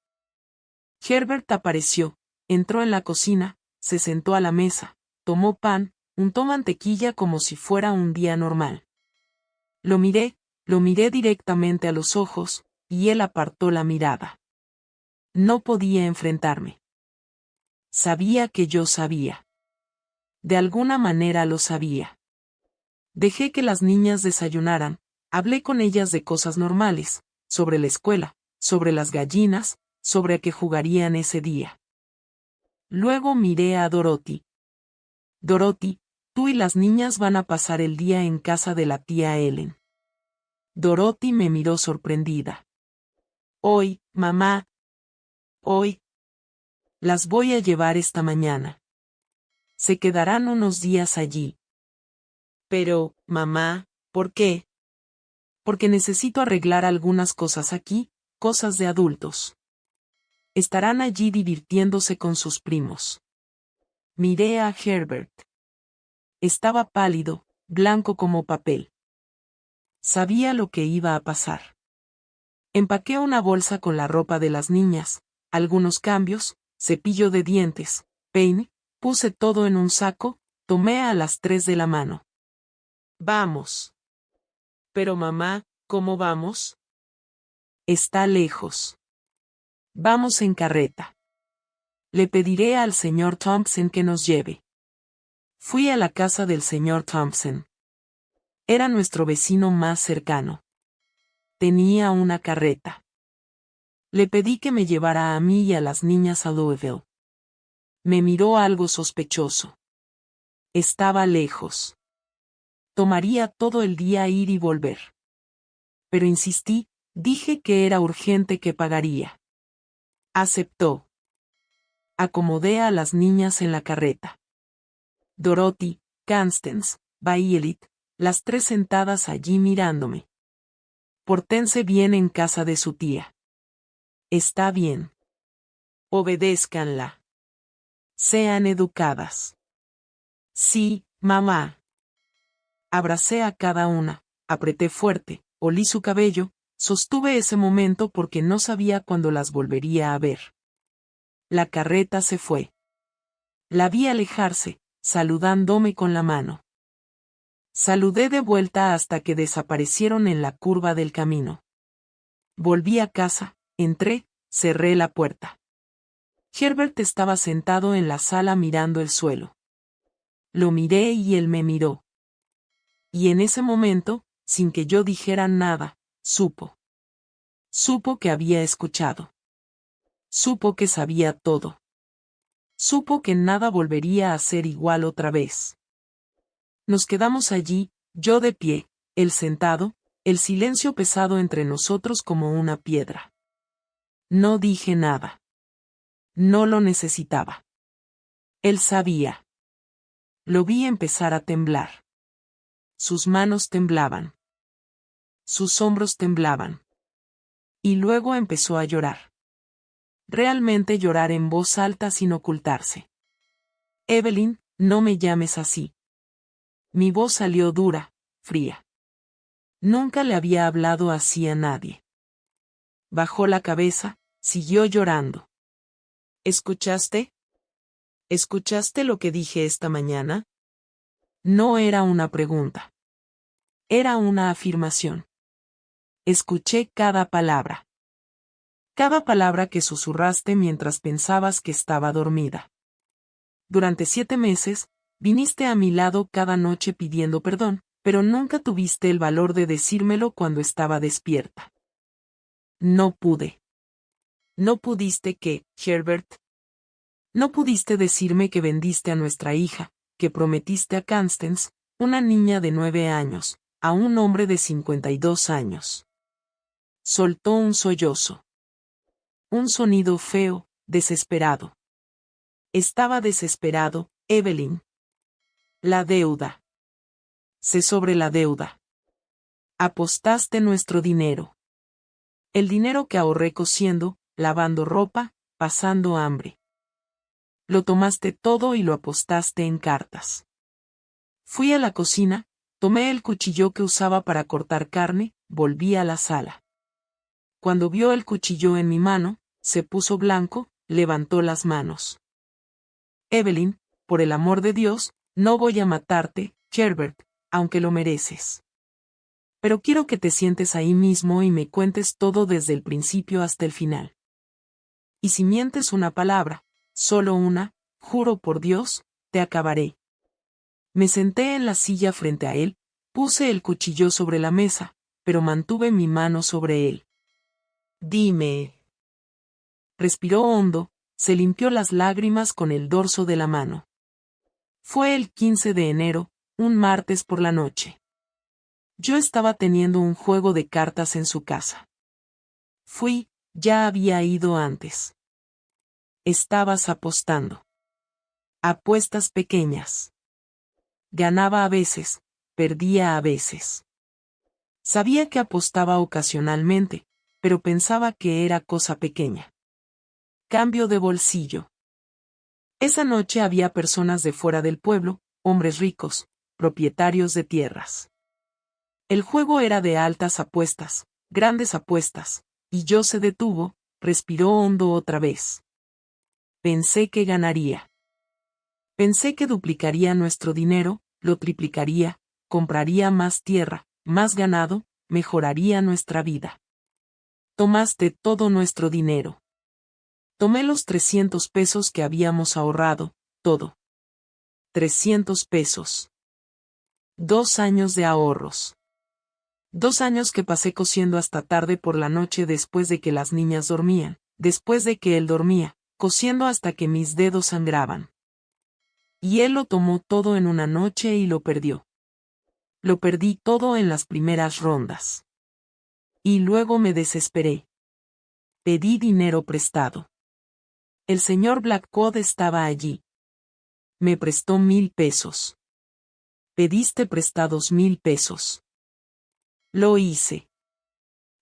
Herbert apareció, entró en la cocina, se sentó a la mesa, tomó pan, untó mantequilla como si fuera un día normal. Lo miré directamente a los ojos, y él apartó la mirada. No podía enfrentarme. Sabía que yo sabía. De alguna manera lo sabía. Dejé que las niñas desayunaran, hablé con ellas de cosas normales, sobre la escuela, sobre las gallinas, sobre a qué jugarían ese día. Luego miré a Dorothy. Dorothy, tú y las niñas van a pasar el día en casa de la tía Ellen. Dorothy me miró sorprendida. Hoy, mamá. Hoy. Las voy a llevar esta mañana. Se quedarán unos días allí. Pero, mamá, ¿por qué? Porque necesito arreglar algunas cosas aquí, cosas de adultos. Estarán allí divirtiéndose con sus primos. Miré a Herbert. Estaba pálido, blanco como papel. Sabía lo que iba a pasar. Empaqué una bolsa con la ropa de las niñas, algunos cambios, cepillo de dientes, peine, puse todo en un saco, tomé a las 3 de la mano. Vamos. Pero mamá, ¿cómo vamos? Está lejos. Vamos en carreta. Le pediré al señor Thompson que nos lleve. Fui a la casa del señor Thompson. Era nuestro vecino más cercano. Tenía una carreta. Le pedí que me llevara a mí y a las niñas a Louisville. Me miró algo sospechoso. Estaba lejos. Tomaría todo el día ir y volver. Pero insistí, dije que era urgente que pagaría. Aceptó. Acomodé a las niñas en la carreta. Dorothy, Constance, Violet, las 3 sentadas allí mirándome. Pórtense bien en casa de su tía. Está bien. Obedézcanla. Sean educadas. Sí, mamá. Abracé a cada una, apreté fuerte, olí su cabello, sostuve ese momento porque no sabía cuándo las volvería a ver. La carreta se fue. La vi alejarse, saludándome con la mano. Saludé de vuelta hasta que desaparecieron en la curva del camino. Volví a casa, entré, cerré la puerta. Herbert estaba sentado en la sala mirando el suelo. Lo miré y él me miró. Y en ese momento, sin que yo dijera nada, supo. Supo que había escuchado. Supo que sabía todo. Supo que nada volvería a ser igual otra vez. Nos quedamos allí, yo de pie, él sentado, el silencio pesado entre nosotros como una piedra. No dije nada. No lo necesitaba. Él sabía. Lo vi empezar a temblar. Sus manos temblaban. Sus hombros temblaban. Y luego empezó a llorar. Realmente llorar en voz alta sin ocultarse. Evelyn, no me llames así. Mi voz salió dura, fría. Nunca le había hablado así a nadie. Bajó la cabeza, siguió llorando. ¿Escuchaste? ¿Escuchaste lo que dije esta mañana? No era una pregunta. Era una afirmación. Escuché cada palabra. Cada palabra que susurraste mientras pensabas que estaba dormida. Durante 7 meses, viniste a mi lado cada noche pidiendo perdón, pero nunca tuviste el valor de decírmelo cuando estaba despierta. No pude. No pudiste que, Herbert. No pudiste decirme que vendiste a nuestra hija, que prometiste a Constance, una niña de 9 años, a un hombre de 52 años. Soltó un sollozo. Un sonido feo, desesperado. Estaba desesperado, Evelyn. La deuda. Sé sobre la deuda. Apostaste nuestro dinero. El dinero que ahorré cosiendo, lavando ropa, pasando hambre. Lo tomaste todo y lo apostaste en cartas. Fui a la cocina, tomé el cuchillo que usaba para cortar carne, volví a la sala. Cuando vio el cuchillo en mi mano, se puso blanco, levantó las manos. Evelyn, por el amor de Dios, no voy a matarte, Herbert, aunque lo mereces. Pero quiero que te sientes ahí mismo y me cuentes todo desde el principio hasta el final. Y si mientes una palabra, solo una, juro por Dios, te acabaré. Me senté en la silla frente a él, puse el cuchillo sobre la mesa, pero mantuve mi mano sobre él. Dime. Respiró hondo, se limpió las lágrimas con el dorso de la mano. Fue el 15 de enero, un martes por la noche. Yo estaba teniendo un juego de cartas en su casa. Fui, ya había ido antes. Estabas apostando. Apuestas pequeñas. Ganaba a veces, perdía a veces. Sabía que apostaba ocasionalmente, pero pensaba que era cosa pequeña. Cambio de bolsillo. Esa noche había personas de fuera del pueblo, hombres ricos, propietarios de tierras. El juego era de altas apuestas, grandes apuestas, y yo se detuvo, respiró hondo otra vez. Pensé que ganaría. Pensé que duplicaría nuestro dinero, lo triplicaría, compraría más tierra, más ganado, mejoraría nuestra vida. Tomaste todo nuestro dinero. Tomé los 300 pesos que habíamos ahorrado, todo. 300 pesos. 2 años de ahorros. 2 años que pasé cosiendo hasta tarde por la noche después de que las niñas dormían, después de que él dormía, cosiendo hasta que mis dedos sangraban. Y él lo tomó todo en una noche y lo perdió. Lo perdí todo en las primeras rondas. Y luego me desesperé. Pedí dinero prestado. El señor Blackwood estaba allí. Me prestó 1000 pesos. Pediste prestados 1000 pesos. Lo hice.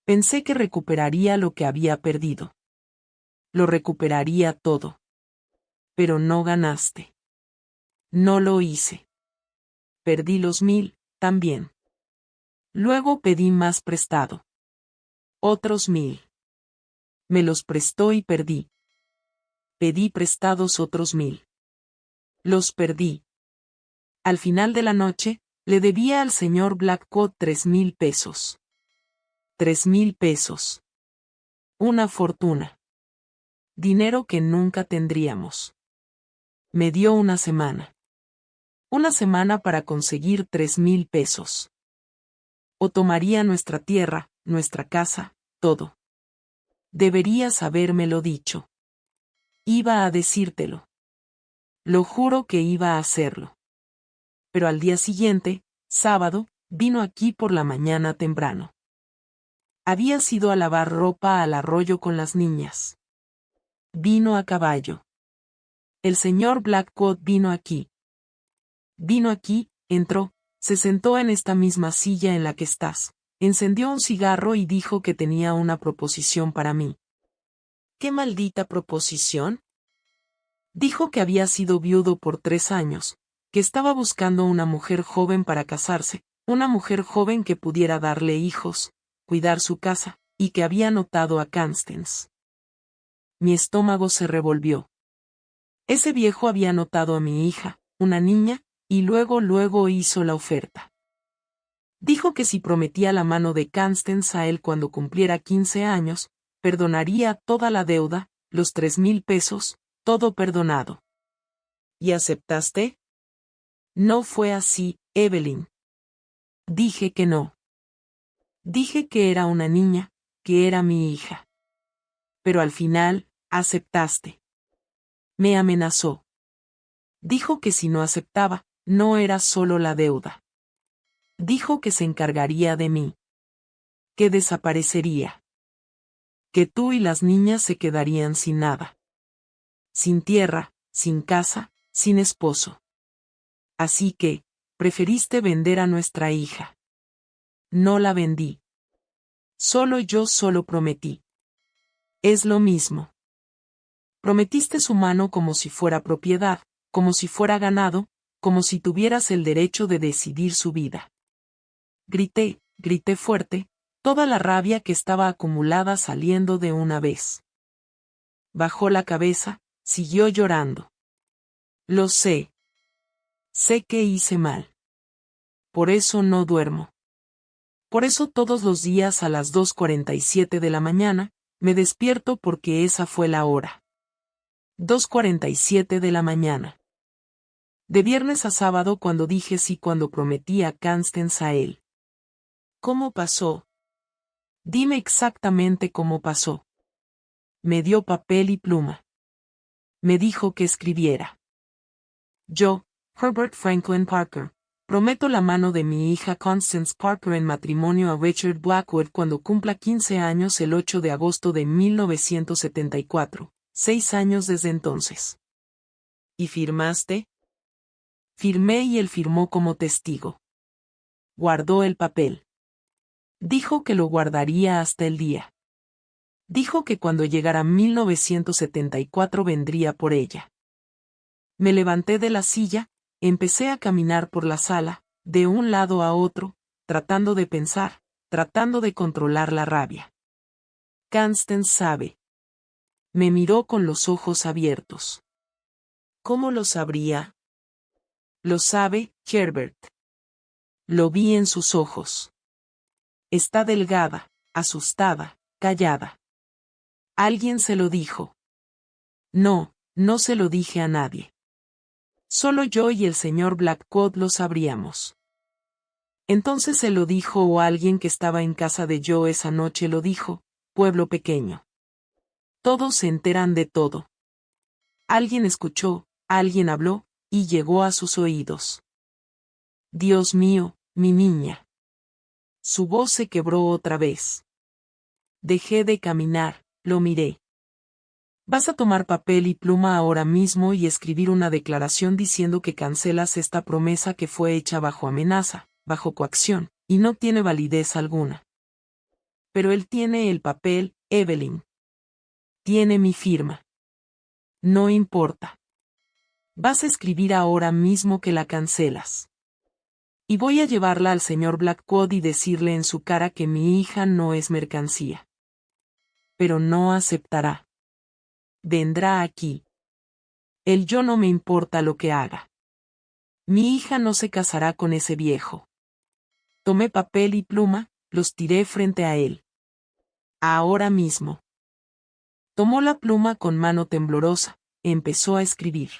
Pensé que recuperaría lo que había perdido. lo recuperaría todo. Pero no ganaste. No lo hice. Perdí los 1000, también. Luego pedí más prestado. Otros 1000. Me los prestó y perdí. Pedí prestados otros 1000. Los perdí. Al final de la noche, le debía al señor Blackwood 3000 pesos. 3000 pesos. Una fortuna. Dinero que nunca tendríamos. Me dio una semana. Una semana para conseguir 3000 pesos. O tomaría nuestra tierra, nuestra casa, todo. Deberías habérmelo dicho. Iba a decírtelo. Lo juro que iba a hacerlo. Pero al día siguiente, sábado, vino aquí por la mañana temprano. Habías ido a lavar ropa al arroyo con las niñas. Vino a caballo. El señor Blackwood vino aquí. Vino aquí, entró, se sentó en esta misma silla en la que estás, encendió un cigarro y dijo que tenía una proposición para mí. ¿Qué maldita proposición? Dijo que había sido viudo por 3 años, que estaba buscando una mujer joven para casarse, una mujer joven que pudiera darle hijos, cuidar su casa, y que había notado a Constance. Mi estómago se revolvió. Ese viejo había notado a mi hija, una niña, y luego hizo la oferta. Dijo que si prometía la mano de Constance a él cuando cumpliera 15 años, perdonaría toda la deuda, los 3000 pesos, todo perdonado. ¿Y aceptaste? No fue así, Evelyn. Dije que no. Dije que era una niña, que era mi hija. Pero al final, aceptaste. Me amenazó. Dijo que si no aceptaba, no era solo la deuda. Dijo que se encargaría de mí. Que desaparecería. Que tú y las niñas se quedarían sin nada. Sin tierra, sin casa, sin esposo. Así que, preferiste vender a nuestra hija. No la vendí. Solo prometí. Es lo mismo. Prometiste su mano como si fuera propiedad, como si fuera ganado, como si tuvieras el derecho de decidir su vida. Grité fuerte, toda la rabia que estaba acumulada saliendo de una vez. Bajó la cabeza, siguió llorando. Lo sé. Sé que hice mal. Por eso no duermo. Por eso todos los días a las 2:47 de la mañana, me despierto porque esa fue la hora. 2:47 de la mañana. De viernes a sábado cuando dije sí cuando prometí a Constance a él. ¿Cómo pasó? Dime exactamente cómo pasó. Me dio papel y pluma. Me dijo que escribiera. Yo, Herbert Franklin Parker, prometo la mano de mi hija Constance Parker en matrimonio a Richard Blackwood cuando cumpla 15 años el 8 de agosto de 1974, 6 años desde entonces. ¿Y firmaste? Firmé y él firmó como testigo. Guardó el papel. Dijo que lo guardaría hasta el día. Dijo que cuando llegara 1974 vendría por ella. Me levanté de la silla, empecé a caminar por la sala, de un lado a otro, tratando de pensar, tratando de controlar la rabia. Constance sabe. Me miró con los ojos abiertos. ¿Cómo lo sabría? Lo sabe, Herbert. Lo vi en sus ojos. Está delgada, asustada, callada. Alguien se lo dijo. No, no se lo dije a nadie. Solo yo y el señor Blackwood lo sabríamos. Entonces se lo dijo o alguien que estaba en casa de Joe esa noche lo dijo, pueblo pequeño. Todos se enteran de todo. Alguien escuchó, alguien habló, y llegó a sus oídos. Dios mío, mi niña. Su voz se quebró otra vez. Dejé de caminar, lo miré. Vas a tomar papel y pluma ahora mismo y escribir una declaración diciendo que cancelas esta promesa que fue hecha bajo amenaza, bajo coacción, y no tiene validez alguna. Pero él tiene el papel, Evelyn. Tiene mi firma. No importa. Vas a escribir ahora mismo que la cancelas. Y voy a llevarla al señor Blackwood y decirle en su cara que mi hija no es mercancía. Pero no aceptará. Vendrá aquí. Yo no me importa lo que haga. Mi hija no se casará con ese viejo. Tomé papel y pluma, los tiré frente a él. Ahora mismo. Tomó la pluma con mano temblorosa, empezó a escribir.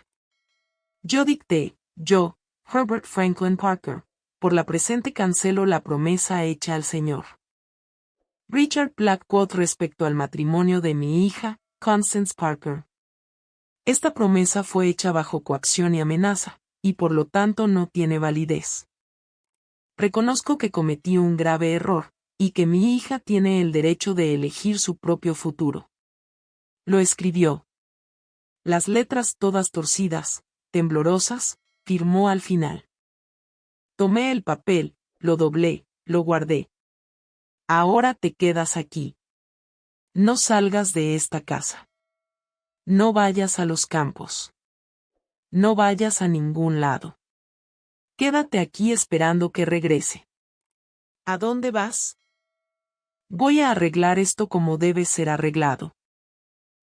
Yo dicté, yo, Herbert Franklin Parker, por la presente cancelo la promesa hecha al señor Richard Blackwood respecto al matrimonio de mi hija, Constance Parker. Esta promesa fue hecha bajo coacción y amenaza, y por lo tanto no tiene validez. Reconozco que cometí un grave error, y que mi hija tiene el derecho de elegir su propio futuro. Lo escribió. Las letras todas torcidas, temblorosas, firmó al final. Tomé el papel, lo doblé, lo guardé. Ahora te quedas aquí. No salgas de esta casa. No vayas a los campos. No vayas a ningún lado. Quédate aquí esperando que regrese. ¿A dónde vas? Voy a arreglar esto como debe ser arreglado.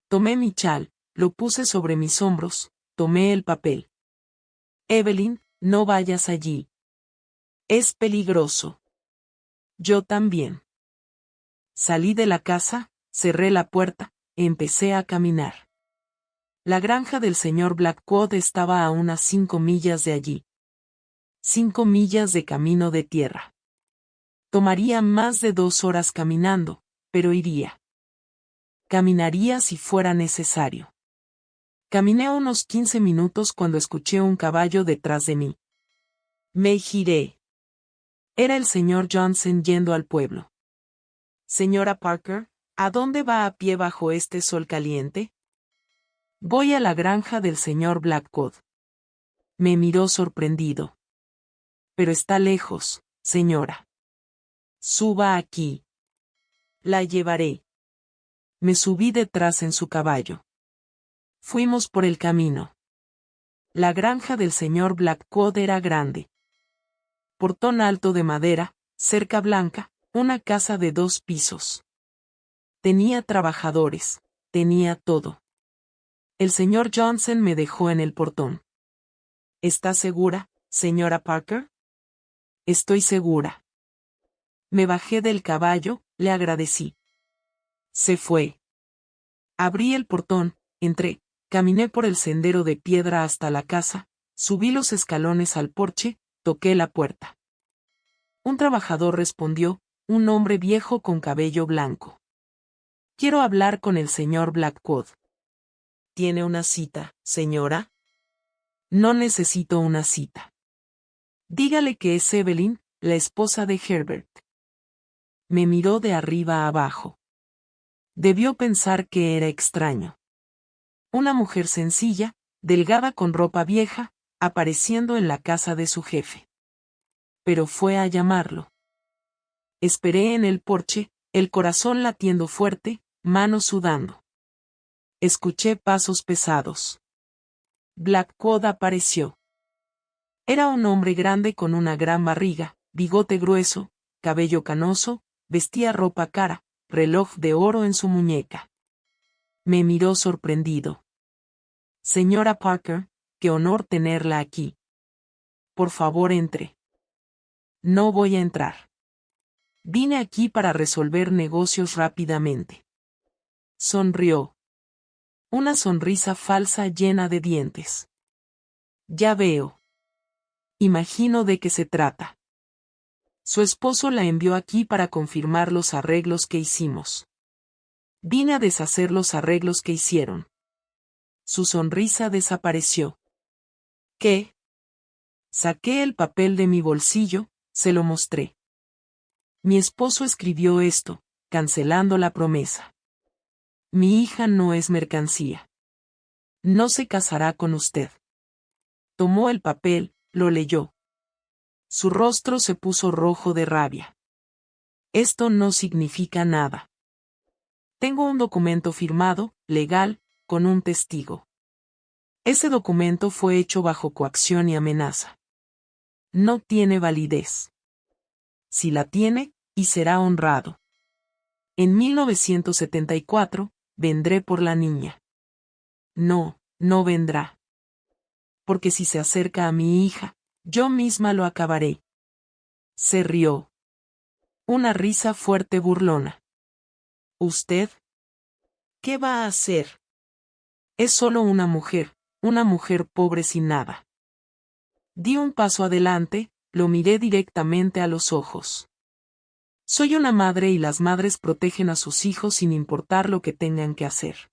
Tomé mi chal, lo puse sobre mis hombros, tomé el papel. Evelyn, no vayas allí. Es peligroso. Yo también. Salí de la casa, cerré la puerta, empecé a caminar. La granja del señor Blackwood estaba a unas 5 millas de allí. 5 millas de camino de tierra. Tomaría más de 2 horas caminando, pero iría. Caminaría si fuera necesario. Caminé unos 15 minutos cuando escuché un caballo detrás de mí. Me giré. Era el señor Johnson yendo al pueblo. Señora Parker, ¿a dónde va a pie bajo este sol caliente? Voy a la granja del señor Blackwood. Me miró sorprendido. Pero está lejos, señora. Suba aquí. La llevaré. Me subí detrás en su caballo. Fuimos por el camino. La granja del señor Blackwood era grande. Portón alto de madera, cerca blanca, una casa de 2 pisos. Tenía trabajadores, tenía todo. El señor Johnson me dejó en el portón. ¿Está segura, señora Parker? Estoy segura. Me bajé del caballo, le agradecí. Se fue. Abrí el portón, entré, caminé por el sendero de piedra hasta la casa, subí los escalones al porche, toqué la puerta. Un trabajador respondió, un hombre viejo con cabello blanco. Quiero hablar con el señor Blackwood. ¿Tiene una cita, señora? No necesito una cita. Dígale que es Evelyn, la esposa de Herbert. Me miró de arriba a abajo. Debió pensar que era extraño. Una mujer sencilla, delgada con ropa vieja, apareciendo en la casa de su jefe. Pero fue a llamarlo. Esperé en el porche, el corazón latiendo fuerte, manos sudando. Escuché pasos pesados. Blackwood apareció. Era un hombre grande con una gran barriga, bigote grueso, cabello canoso, vestía ropa cara, reloj de oro en su muñeca. Me miró sorprendido. Señora Parker, qué honor tenerla aquí. Por favor entre. No voy a entrar. Vine aquí para resolver negocios rápidamente. Sonrió. Una sonrisa falsa llena de dientes. Ya veo. Imagino de qué se trata. Su esposo la envió aquí para confirmar los arreglos que hicimos. Vine a deshacer los arreglos que hicieron. Su sonrisa desapareció. ¿Qué? Saqué el papel de mi bolsillo, se lo mostré. Mi esposo escribió esto, cancelando la promesa. Mi hija no es mercancía. No se casará con usted. Tomó el papel, lo leyó. Su rostro se puso rojo de rabia. Esto no significa nada. Tengo un documento firmado, legal, con un testigo. Ese documento fue hecho bajo coacción y amenaza. No tiene validez. Si la tiene, y será honrado. En 1974, vendré por la niña. No, no vendrá. Porque si se acerca a mi hija, yo misma lo acabaré. Se rió. Una risa fuerte burlona. ¿Usted? ¿Qué va a hacer? Es solo una mujer pobre sin nada. Di un paso adelante, lo miré directamente a los ojos. Soy una madre y las madres protegen a sus hijos sin importar lo que tengan que hacer.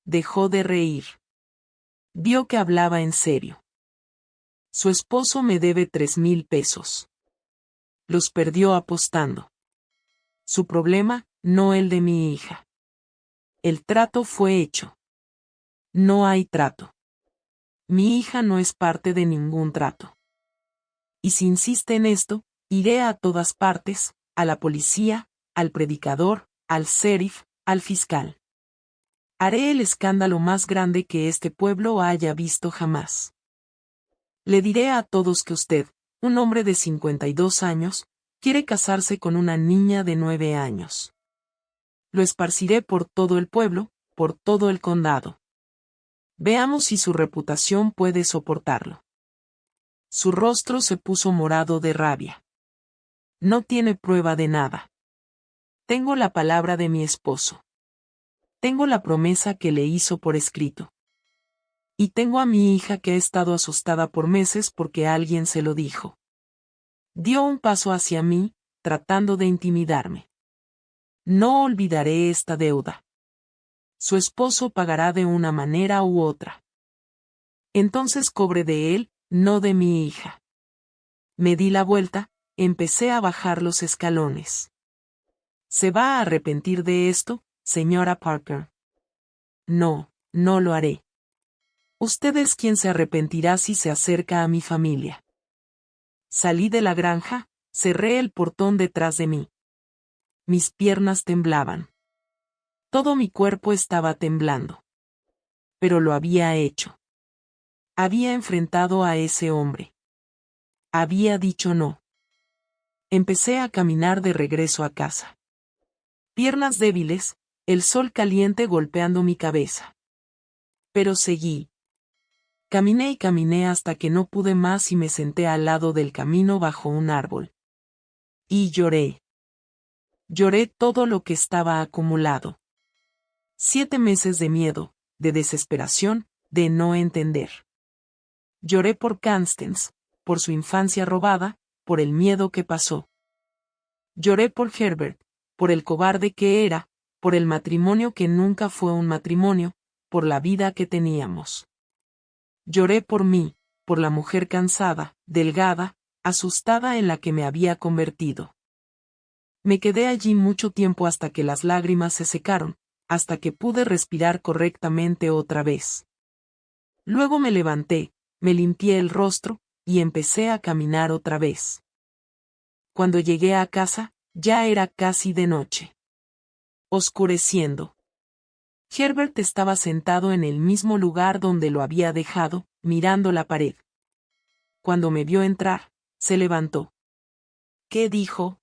Dejó de reír. Vio que hablaba en serio. Su esposo me debe 3,000 pesos. Los perdió apostando. Su problema, no el de mi hija. El trato fue hecho. No hay trato. Mi hija no es parte de ningún trato. Y si insiste en esto, iré a todas partes, a la policía, al predicador, al sheriff, al fiscal. Haré el escándalo más grande que este pueblo haya visto jamás. Le diré a todos que usted, un hombre de 52 años, quiere casarse con una niña de 9 años. Lo esparciré por todo el pueblo, por todo el condado. Veamos si su reputación puede soportarlo. Su rostro se puso morado de rabia. No tiene prueba de nada. Tengo la palabra de mi esposo. Tengo la promesa que le hizo por escrito. Y tengo a mi hija que ha estado asustada por meses porque alguien se lo dijo. Dio un paso hacia mí, tratando de intimidarme. No olvidaré esta deuda. Su esposo pagará de una manera u otra. Entonces cobré de él, no de mi hija. Me di la vuelta, empecé a bajar los escalones. ¿Se va a arrepentir de esto, señora Parker? No, no lo haré. Usted es quien se arrepentirá si se acerca a mi familia. Salí de la granja, cerré el portón detrás de mí. Mis piernas temblaban. Todo mi cuerpo estaba temblando. Pero lo había hecho. Había enfrentado a ese hombre. Había dicho no. Empecé a caminar de regreso a casa. Piernas débiles, el sol caliente golpeando mi cabeza. Pero seguí. Caminé y caminé hasta que no pude más y me senté al lado del camino bajo un árbol. Y lloré. Lloré todo lo que estaba acumulado. 7 meses de miedo, de desesperación, de no entender. Lloré por Constance, por su infancia robada, por el miedo que pasó. Lloré por Herbert, por el cobarde que era, por el matrimonio que nunca fue un matrimonio, por la vida que teníamos. Lloré por mí, por la mujer cansada, delgada, asustada en la que me había convertido. Me quedé allí mucho tiempo hasta que las lágrimas se secaron, hasta que pude respirar correctamente otra vez. Luego me levanté, me limpié el rostro, y empecé a caminar otra vez. Cuando llegué a casa, ya era casi de noche. Oscureciendo. Herbert estaba sentado en el mismo lugar donde lo había dejado, mirando la pared. Cuando me vio entrar, se levantó. ¿Qué dijo?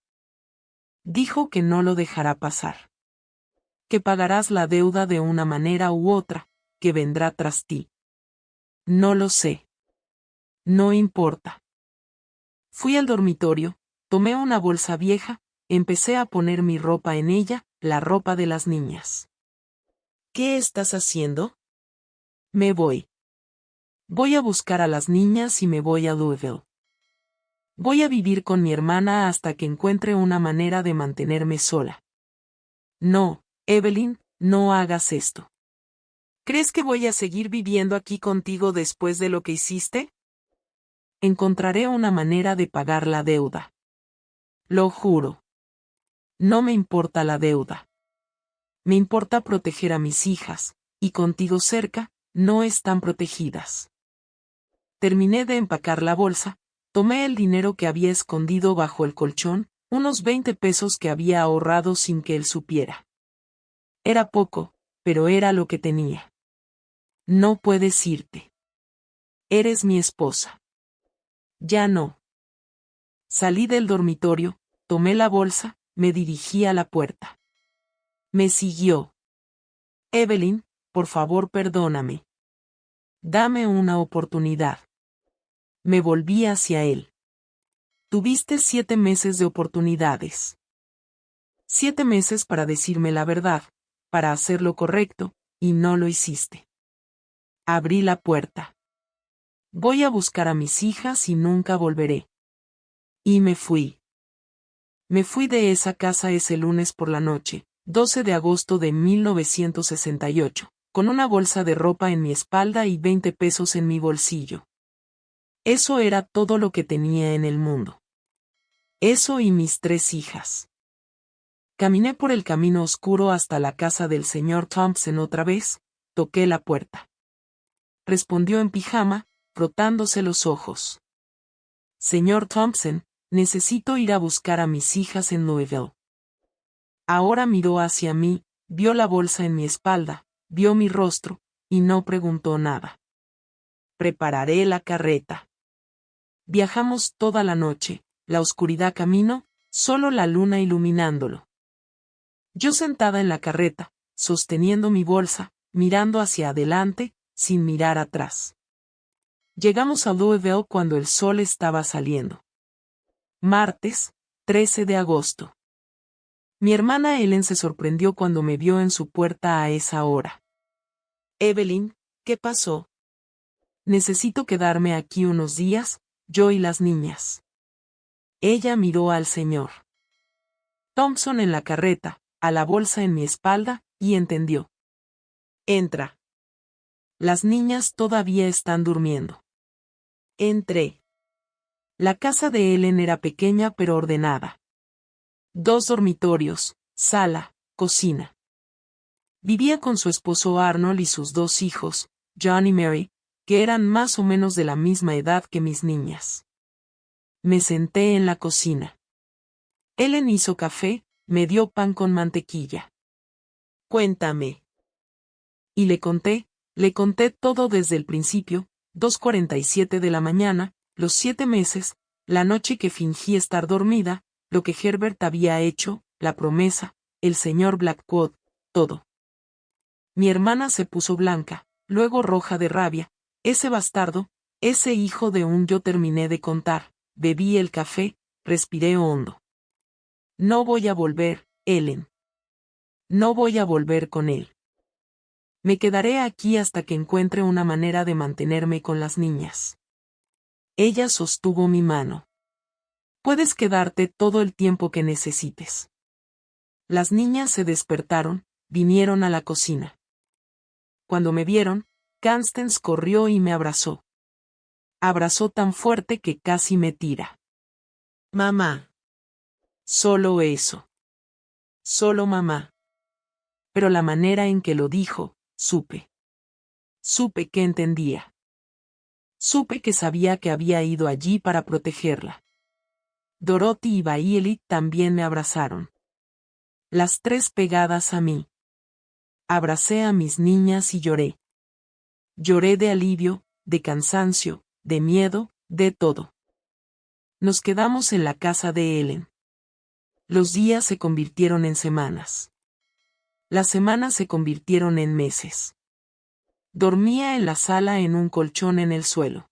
Dijo que no lo dejará pasar. Que pagarás la deuda de una manera u otra, que vendrá tras ti. No lo sé. No importa. Fui al dormitorio, tomé una bolsa vieja, empecé a poner mi ropa en ella, la ropa de las niñas. ¿Qué estás haciendo? Me voy. Voy a buscar a las niñas y me voy a Louisville. Voy a vivir con mi hermana hasta que encuentre una manera de mantenerme sola. No, Evelyn, no hagas esto. ¿Crees que voy a seguir viviendo aquí contigo después de lo que hiciste? Encontraré una manera de pagar la deuda. Lo juro. No me importa la deuda. Me importa proteger a mis hijas, y contigo cerca, no están protegidas. Terminé de empacar la bolsa, tomé el dinero que había escondido bajo el colchón, unos 20 pesos que había ahorrado sin que él supiera. Era poco, pero era lo que tenía. No puedes irte. Eres mi esposa. Ya no. Salí del dormitorio, tomé la bolsa, me dirigí a la puerta. Me siguió. Evelyn, por favor perdóname. Dame una oportunidad. Me volví hacia él. Tuviste 7 meses de oportunidades. 7 meses para decirme la verdad, para hacer lo correcto, y no lo hiciste. Abrí la puerta. Voy a buscar a mis hijas y nunca volveré. Y me fui. Me fui de esa casa ese lunes por la noche, 12 de agosto de 1968, con una bolsa de ropa en mi espalda y 20 pesos en mi bolsillo. Eso era todo lo que tenía en el mundo. Eso y mis 3 hijas. Caminé por el camino oscuro hasta la casa del señor Thompson otra vez, toqué la puerta. Respondió en pijama, frotándose los ojos. Señor Thompson, necesito ir a buscar a mis hijas en Louisville. Ahora miró hacia mí, vio la bolsa en mi espalda, vio mi rostro, y no preguntó nada. Prepararé la carreta. Viajamos toda la noche, la oscuridad camino, solo la luna iluminándolo. Yo sentada en la carreta, sosteniendo mi bolsa, mirando hacia adelante, sin mirar atrás. Llegamos a Louisville cuando el sol estaba saliendo. Martes, 13 de agosto. Mi hermana Ellen se sorprendió cuando me vio en su puerta a esa hora. Evelyn, ¿qué pasó? Necesito quedarme aquí unos días, yo y las niñas. Ella miró al señor Thompson en la carreta, a la bolsa en mi espalda, y entendió. Entra. Las niñas todavía están durmiendo. Entré. La casa de Ellen era pequeña pero ordenada. 2 dormitorios, sala, cocina. Vivía con su esposo Arnold y sus 2 hijos, John y Mary, que eran más o menos de la misma edad que mis niñas. Me senté en la cocina. Ellen hizo café, me dio pan con mantequilla. Cuéntame. Y le conté todo desde el principio, 2:47 de la mañana, los 7 meses, la noche que fingí estar dormida, lo que Herbert había hecho, la promesa, el señor Blackwood, todo. Mi hermana se puso blanca, luego roja de rabia. Ese bastardo, ese hijo de un. Yo terminé de contar, bebí el café, respiré hondo. No voy a volver, Ellen. No voy a volver con él. Me quedaré aquí hasta que encuentre una manera de mantenerme con las niñas. Ella sostuvo mi mano. Puedes quedarte todo el tiempo que necesites. Las niñas se despertaron, vinieron a la cocina. Cuando me vieron, Constance corrió y me abrazó. Abrazó tan fuerte que casi me tira. Mamá. Solo eso. Solo mamá. Pero la manera en que lo dijo, supe. Supe que entendía. Supe que sabía que había ido allí para protegerla. Dorothy y Bailey también me abrazaron. Las 3 pegadas a mí. Abracé a mis niñas y lloré. Lloré de alivio, de cansancio, de miedo, de todo. Nos quedamos en la casa de Ellen. Los días se convirtieron en semanas. Las semanas se convirtieron en meses. Dormía en la sala en un colchón en el suelo.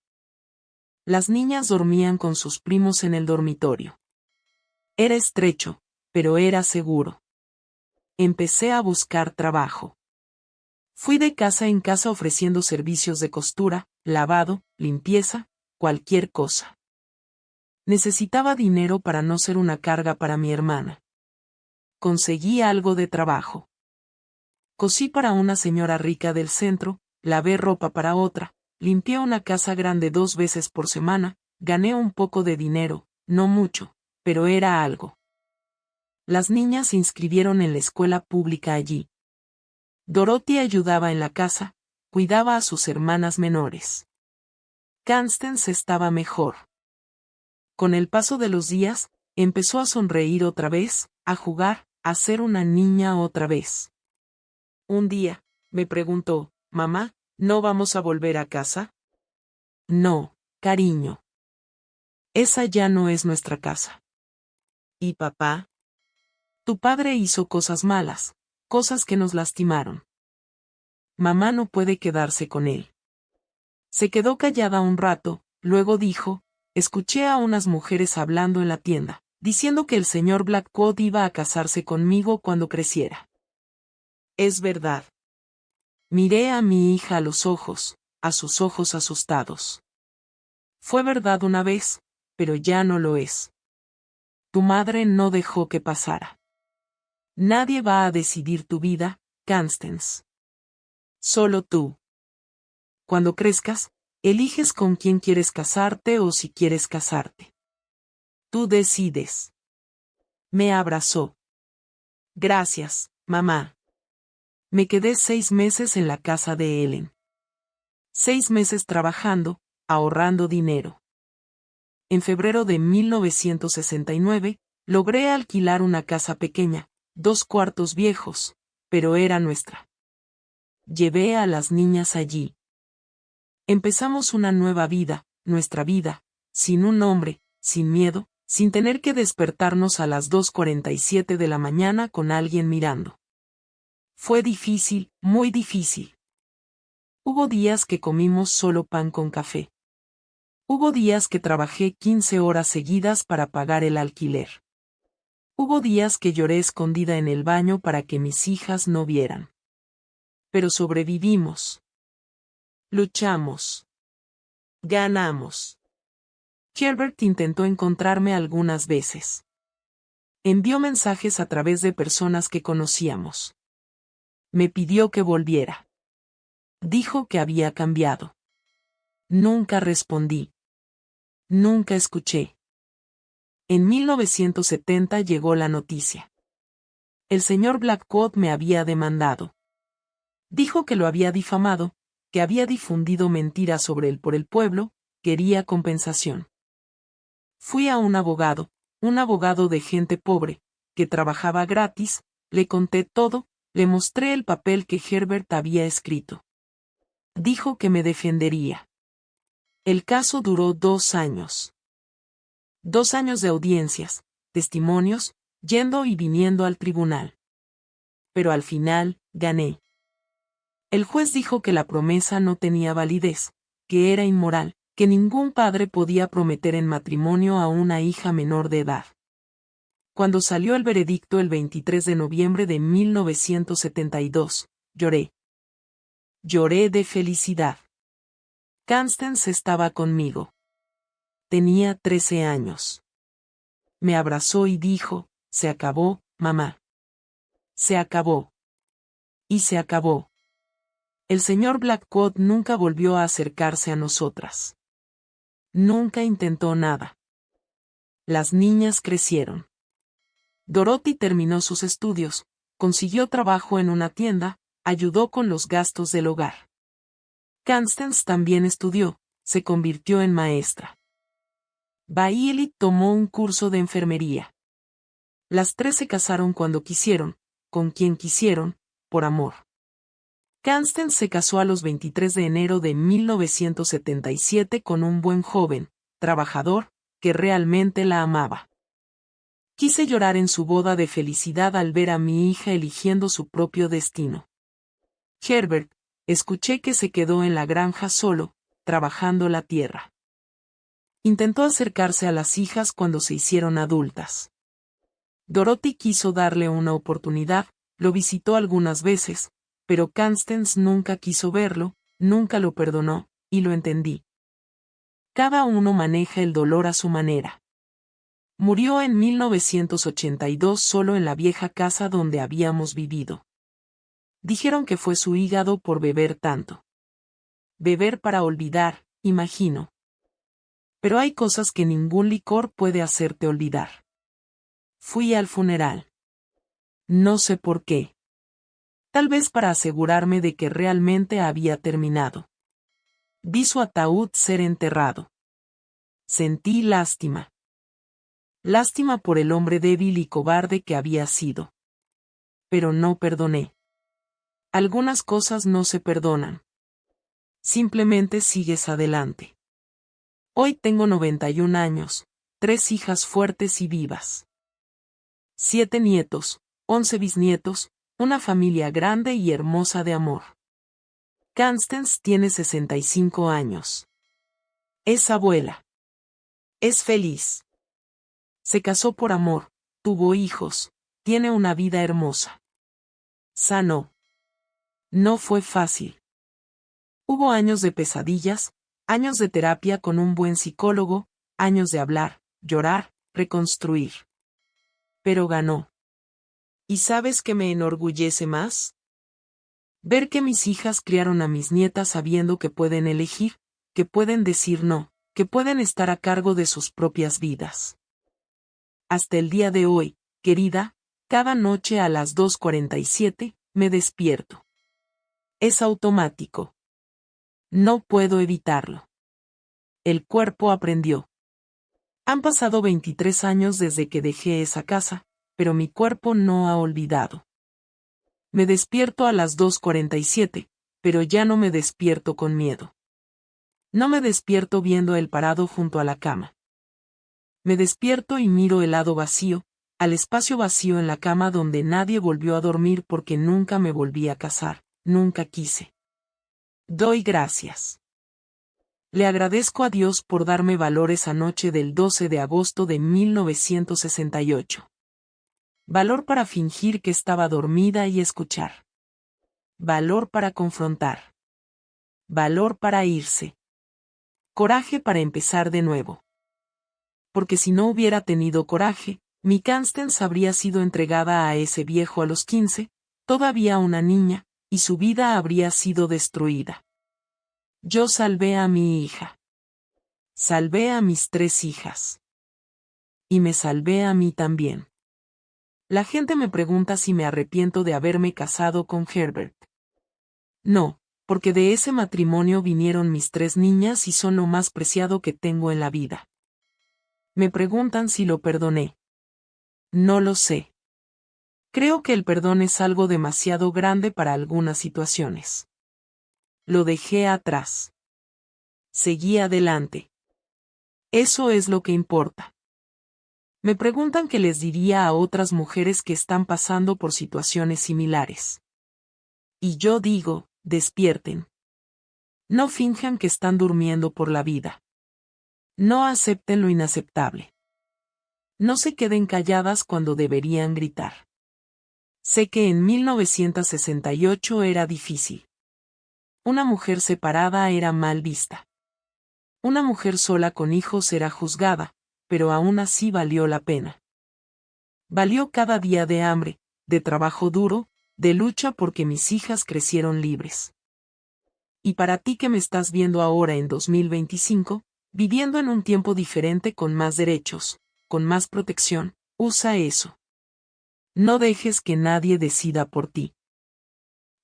Las niñas dormían con sus primos en el dormitorio. Era estrecho, pero era seguro. Empecé a buscar trabajo. Fui de casa en casa ofreciendo servicios de costura, lavado, limpieza, cualquier cosa. Necesitaba dinero para no ser una carga para mi hermana. Conseguí algo de trabajo. Cosí para una señora rica del centro, lavé ropa para otra, limpié una casa grande 2 veces por semana, gané un poco de dinero, no mucho, pero era algo. Las niñas se inscribieron en la escuela pública allí. Dorothy ayudaba en la casa, cuidaba a sus hermanas menores. Constance estaba mejor. Con el paso de los días, empezó a sonreír otra vez, a jugar, a ser una niña otra vez. Un día, me preguntó, mamá, ¿no vamos a volver a casa? No, cariño. Esa ya no es nuestra casa. ¿Y papá? Tu padre hizo cosas malas, cosas que nos lastimaron. Mamá no puede quedarse con él. Se quedó callada un rato, luego dijo, escuché a unas mujeres hablando en la tienda, diciendo que el señor Blackwood iba a casarse conmigo cuando creciera. Es verdad. Miré a mi hija a los ojos, a sus ojos asustados. Fue verdad una vez, pero ya no lo es. Tu madre no dejó que pasara. Nadie va a decidir tu vida, Constance. Solo tú. Cuando crezcas, eliges con quién quieres casarte o si quieres casarte. Tú decides. Me abrazó. Gracias, mamá. Me quedé 6 meses en la casa de Ellen. 6 meses trabajando, ahorrando dinero. En febrero de 1969, logré alquilar una casa pequeña, 2 cuartos viejos, pero era nuestra. Llevé a las niñas allí. Empezamos una nueva vida, nuestra vida, sin un nombre, sin miedo, sin tener que despertarnos a las 2:47 de la mañana con alguien mirando. Fue difícil, muy difícil. Hubo días que comimos solo pan con café. Hubo días que trabajé 15 horas seguidas para pagar el alquiler. Hubo días que lloré escondida en el baño para que mis hijas no vieran. Pero sobrevivimos. Luchamos. Ganamos. Herbert intentó encontrarme algunas veces. Envió mensajes a través de personas que conocíamos. Me pidió que volviera. Dijo que había cambiado. Nunca respondí. Nunca escuché. En 1970 llegó la noticia. El señor Blackwood me había demandado. Dijo que lo había difamado, que había difundido mentiras sobre él por el pueblo, quería compensación. Fui a un abogado de gente pobre, que trabajaba gratis, le conté todo, le mostré el papel que Herbert había escrito. Dijo que me defendería. El caso duró 2 años. 2 años de audiencias, testimonios, yendo y viniendo al tribunal. Pero al final, gané. El juez dijo que la promesa no tenía validez, que era inmoral, que ningún padre podía prometer en matrimonio a una hija menor de edad. Cuando salió el veredicto el 23 de noviembre de 1972, lloré. Lloré de felicidad. Constance estaba conmigo. Tenía 13 años. Me abrazó y dijo, se acabó, mamá. Se acabó. Y se acabó. El señor Blackwood nunca volvió a acercarse a nosotras. Nunca intentó nada. Las niñas crecieron. Dorothy terminó sus estudios, consiguió trabajo en una tienda, ayudó con los gastos del hogar. Constance también estudió, se convirtió en maestra. Bailey tomó un curso de enfermería. Las 3 se casaron cuando quisieron, con quien quisieron, por amor. Constance se casó a los 23 de enero de 1977 con un buen joven, trabajador, que realmente la amaba. Quise llorar en su boda de felicidad al ver a mi hija eligiendo su propio destino. Herbert, escuché que se quedó en la granja solo, trabajando la tierra. Intentó acercarse a las hijas cuando se hicieron adultas. Dorothy quiso darle una oportunidad, lo visitó algunas veces, pero Constance nunca quiso verlo, nunca lo perdonó, y lo entendí. Cada uno maneja el dolor a su manera. Murió en 1982 solo en la vieja casa donde habíamos vivido. Dijeron que fue su hígado por beber tanto. Beber para olvidar, imagino. Pero hay cosas que ningún licor puede hacerte olvidar. Fui al funeral. No sé por qué. Tal vez para asegurarme de que realmente había terminado. Vi su ataúd ser enterrado. Sentí lástima. Lástima por el hombre débil y cobarde que había sido. Pero no perdoné. Algunas cosas no se perdonan. Simplemente sigues adelante. Hoy tengo 91 años, 3 hijas fuertes y vivas. 7 nietos, 11 bisnietos, una familia grande y hermosa de amor. Constance tiene 65 años. Es abuela. Es feliz. Se casó por amor, tuvo hijos, tiene una vida hermosa. Sanó. No fue fácil. Hubo años de pesadillas, años de terapia con un buen psicólogo, años de hablar, llorar, reconstruir. Pero ganó. ¿Y sabes qué me enorgullece más? Ver que mis hijas criaron a mis nietas sabiendo que pueden elegir, que pueden decir no, que pueden estar a cargo de sus propias vidas. Hasta el día de hoy, querida, cada noche a las 2:47, me despierto. Es automático. No puedo evitarlo. El cuerpo aprendió. Han pasado 23 años desde que dejé esa casa, pero mi cuerpo no ha olvidado. Me despierto a las 2:47, pero ya no me despierto con miedo. No me despierto viendo a él parado junto a la cama. Me despierto y miro el lado vacío, al espacio vacío en la cama donde nadie volvió a dormir porque nunca me volví a casar, nunca quise. Doy gracias. Le agradezco a Dios por darme valor esa noche del 12 de agosto de 1968. Valor para fingir que estaba dormida y escuchar. Valor para confrontar. Valor para irse. Coraje para empezar de nuevo. Porque si no hubiera tenido coraje, mi Constance habría sido entregada a ese viejo a los 15, todavía una niña, y su vida habría sido destruida. Yo salvé a mi hija. Salvé a mis 3 hijas. Y me salvé a mí también. La gente me pregunta si me arrepiento de haberme casado con Herbert. No, porque de ese matrimonio vinieron mis 3 niñas y son lo más preciado que tengo en la vida. Me preguntan si lo perdoné. No lo sé. Creo que el perdón es algo demasiado grande para algunas situaciones. Lo dejé atrás. Seguí adelante. Eso es lo que importa. Me preguntan qué les diría a otras mujeres que están pasando por situaciones similares. Y yo digo, despierten. No finjan que están durmiendo por la vida. No acepten lo inaceptable. No se queden calladas cuando deberían gritar. Sé que en 1968 era difícil. Una mujer separada era mal vista. Una mujer sola con hijos era juzgada, pero aún así valió la pena. Valió cada día de hambre, de trabajo duro, de lucha porque mis hijas crecieron libres. Y para ti que me estás viendo ahora en 2025, viviendo en un tiempo diferente con más derechos, con más protección, usa eso. No dejes que nadie decida por ti.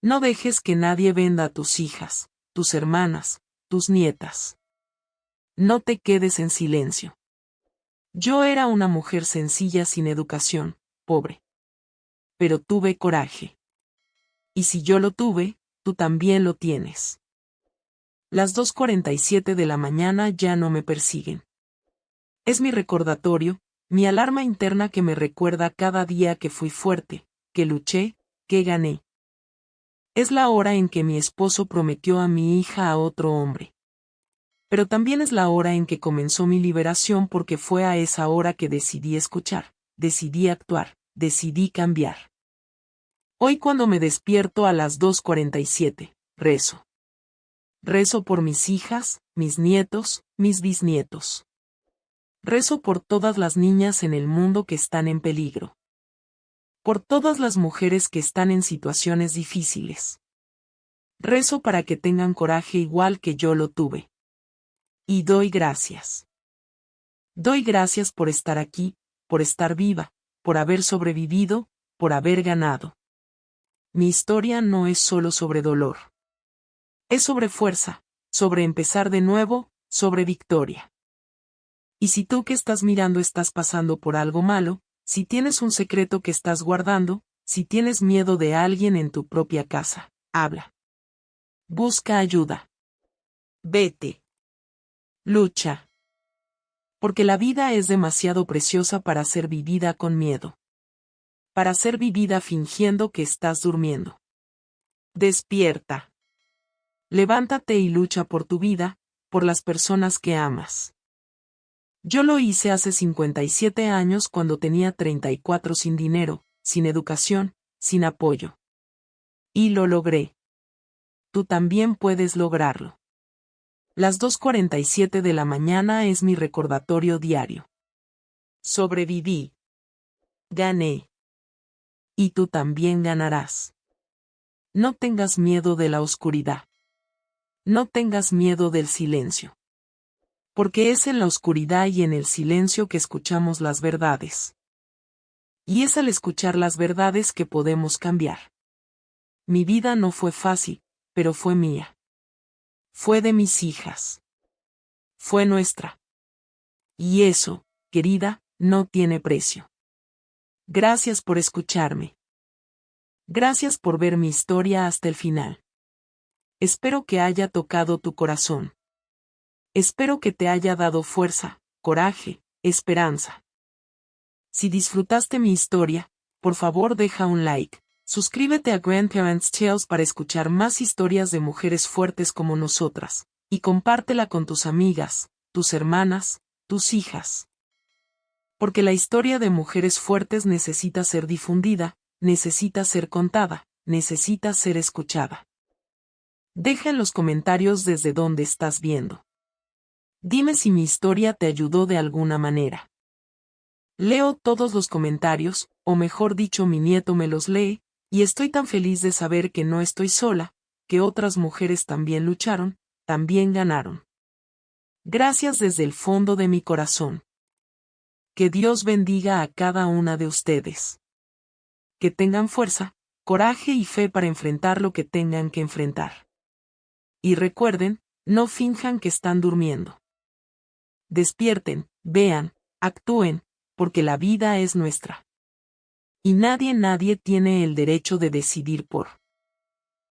No dejes que nadie venda a tus hijas, tus hermanas, tus nietas. No te quedes en silencio. Yo era una mujer sencilla sin educación, pobre. Pero tuve coraje. Y si yo lo tuve, tú también lo tienes. Las 2:47 de la mañana ya no me persiguen. Es mi recordatorio, mi alarma interna que me recuerda cada día que fui fuerte, que luché, que gané. Es la hora en que mi esposo prometió a mi hija a otro hombre. Pero también es la hora en que comenzó mi liberación porque fue a esa hora que decidí escuchar, decidí actuar, decidí cambiar. Hoy cuando me despierto a las 2:47, rezo. Rezo por mis hijas, mis nietos, mis bisnietos. Rezo por todas las niñas en el mundo que están en peligro. Por todas las mujeres que están en situaciones difíciles. Rezo para que tengan coraje igual que yo lo tuve. Y doy gracias. Doy gracias por estar aquí, por estar viva, por haber sobrevivido, por haber ganado. Mi historia no es solo sobre dolor. Es sobre fuerza, sobre empezar de nuevo, sobre victoria. Y si tú que estás mirando estás pasando por algo malo, si tienes un secreto que estás guardando, si tienes miedo de alguien en tu propia casa, Habla. Busca ayuda. Vete. Lucha. Porque la vida es demasiado preciosa para ser vivida con miedo. Para ser vivida fingiendo que estás durmiendo. Despierta. Levántate y lucha por tu vida, por las personas que amas. Yo lo hice hace 57 años cuando tenía 34 sin dinero, sin educación, sin apoyo. Y lo logré. Tú también puedes lograrlo. Las 2:47 de la mañana es mi recordatorio diario. Sobreviví. Gané. Y tú también ganarás. No tengas miedo de la oscuridad. No tengas miedo del silencio. Porque es en la oscuridad y en el silencio que escuchamos las verdades. Y es al escuchar las verdades que podemos cambiar. Mi vida no fue fácil, pero fue mía. Fue de mis hijas. Fue nuestra. Y eso, querida, no tiene precio. Gracias por escucharme. Gracias por ver mi historia hasta el final. Espero que haya tocado tu corazón. Espero que te haya dado fuerza, coraje, esperanza. Si disfrutaste mi historia, por favor deja un like, suscríbete a Grandparents Tales para escuchar más historias de mujeres fuertes como nosotras, y compártela con tus amigas, tus hermanas, tus hijas. Porque la historia de mujeres fuertes necesita ser difundida, necesita ser contada, necesita ser escuchada. Deja en los comentarios desde dónde estás viendo. Dime si mi historia te ayudó de alguna manera. Leo todos los comentarios, o mejor dicho mi nieto me los lee, y estoy tan feliz de saber que no estoy sola, que otras mujeres también lucharon, también ganaron. Gracias desde el fondo de mi corazón. Que Dios bendiga a cada una de ustedes. Que tengan fuerza, coraje y fe para enfrentar lo que tengan que enfrentar. Y recuerden, no finjan que están durmiendo. Despierten, vean, actúen, porque la vida es nuestra. Y nadie tiene el derecho de decidir por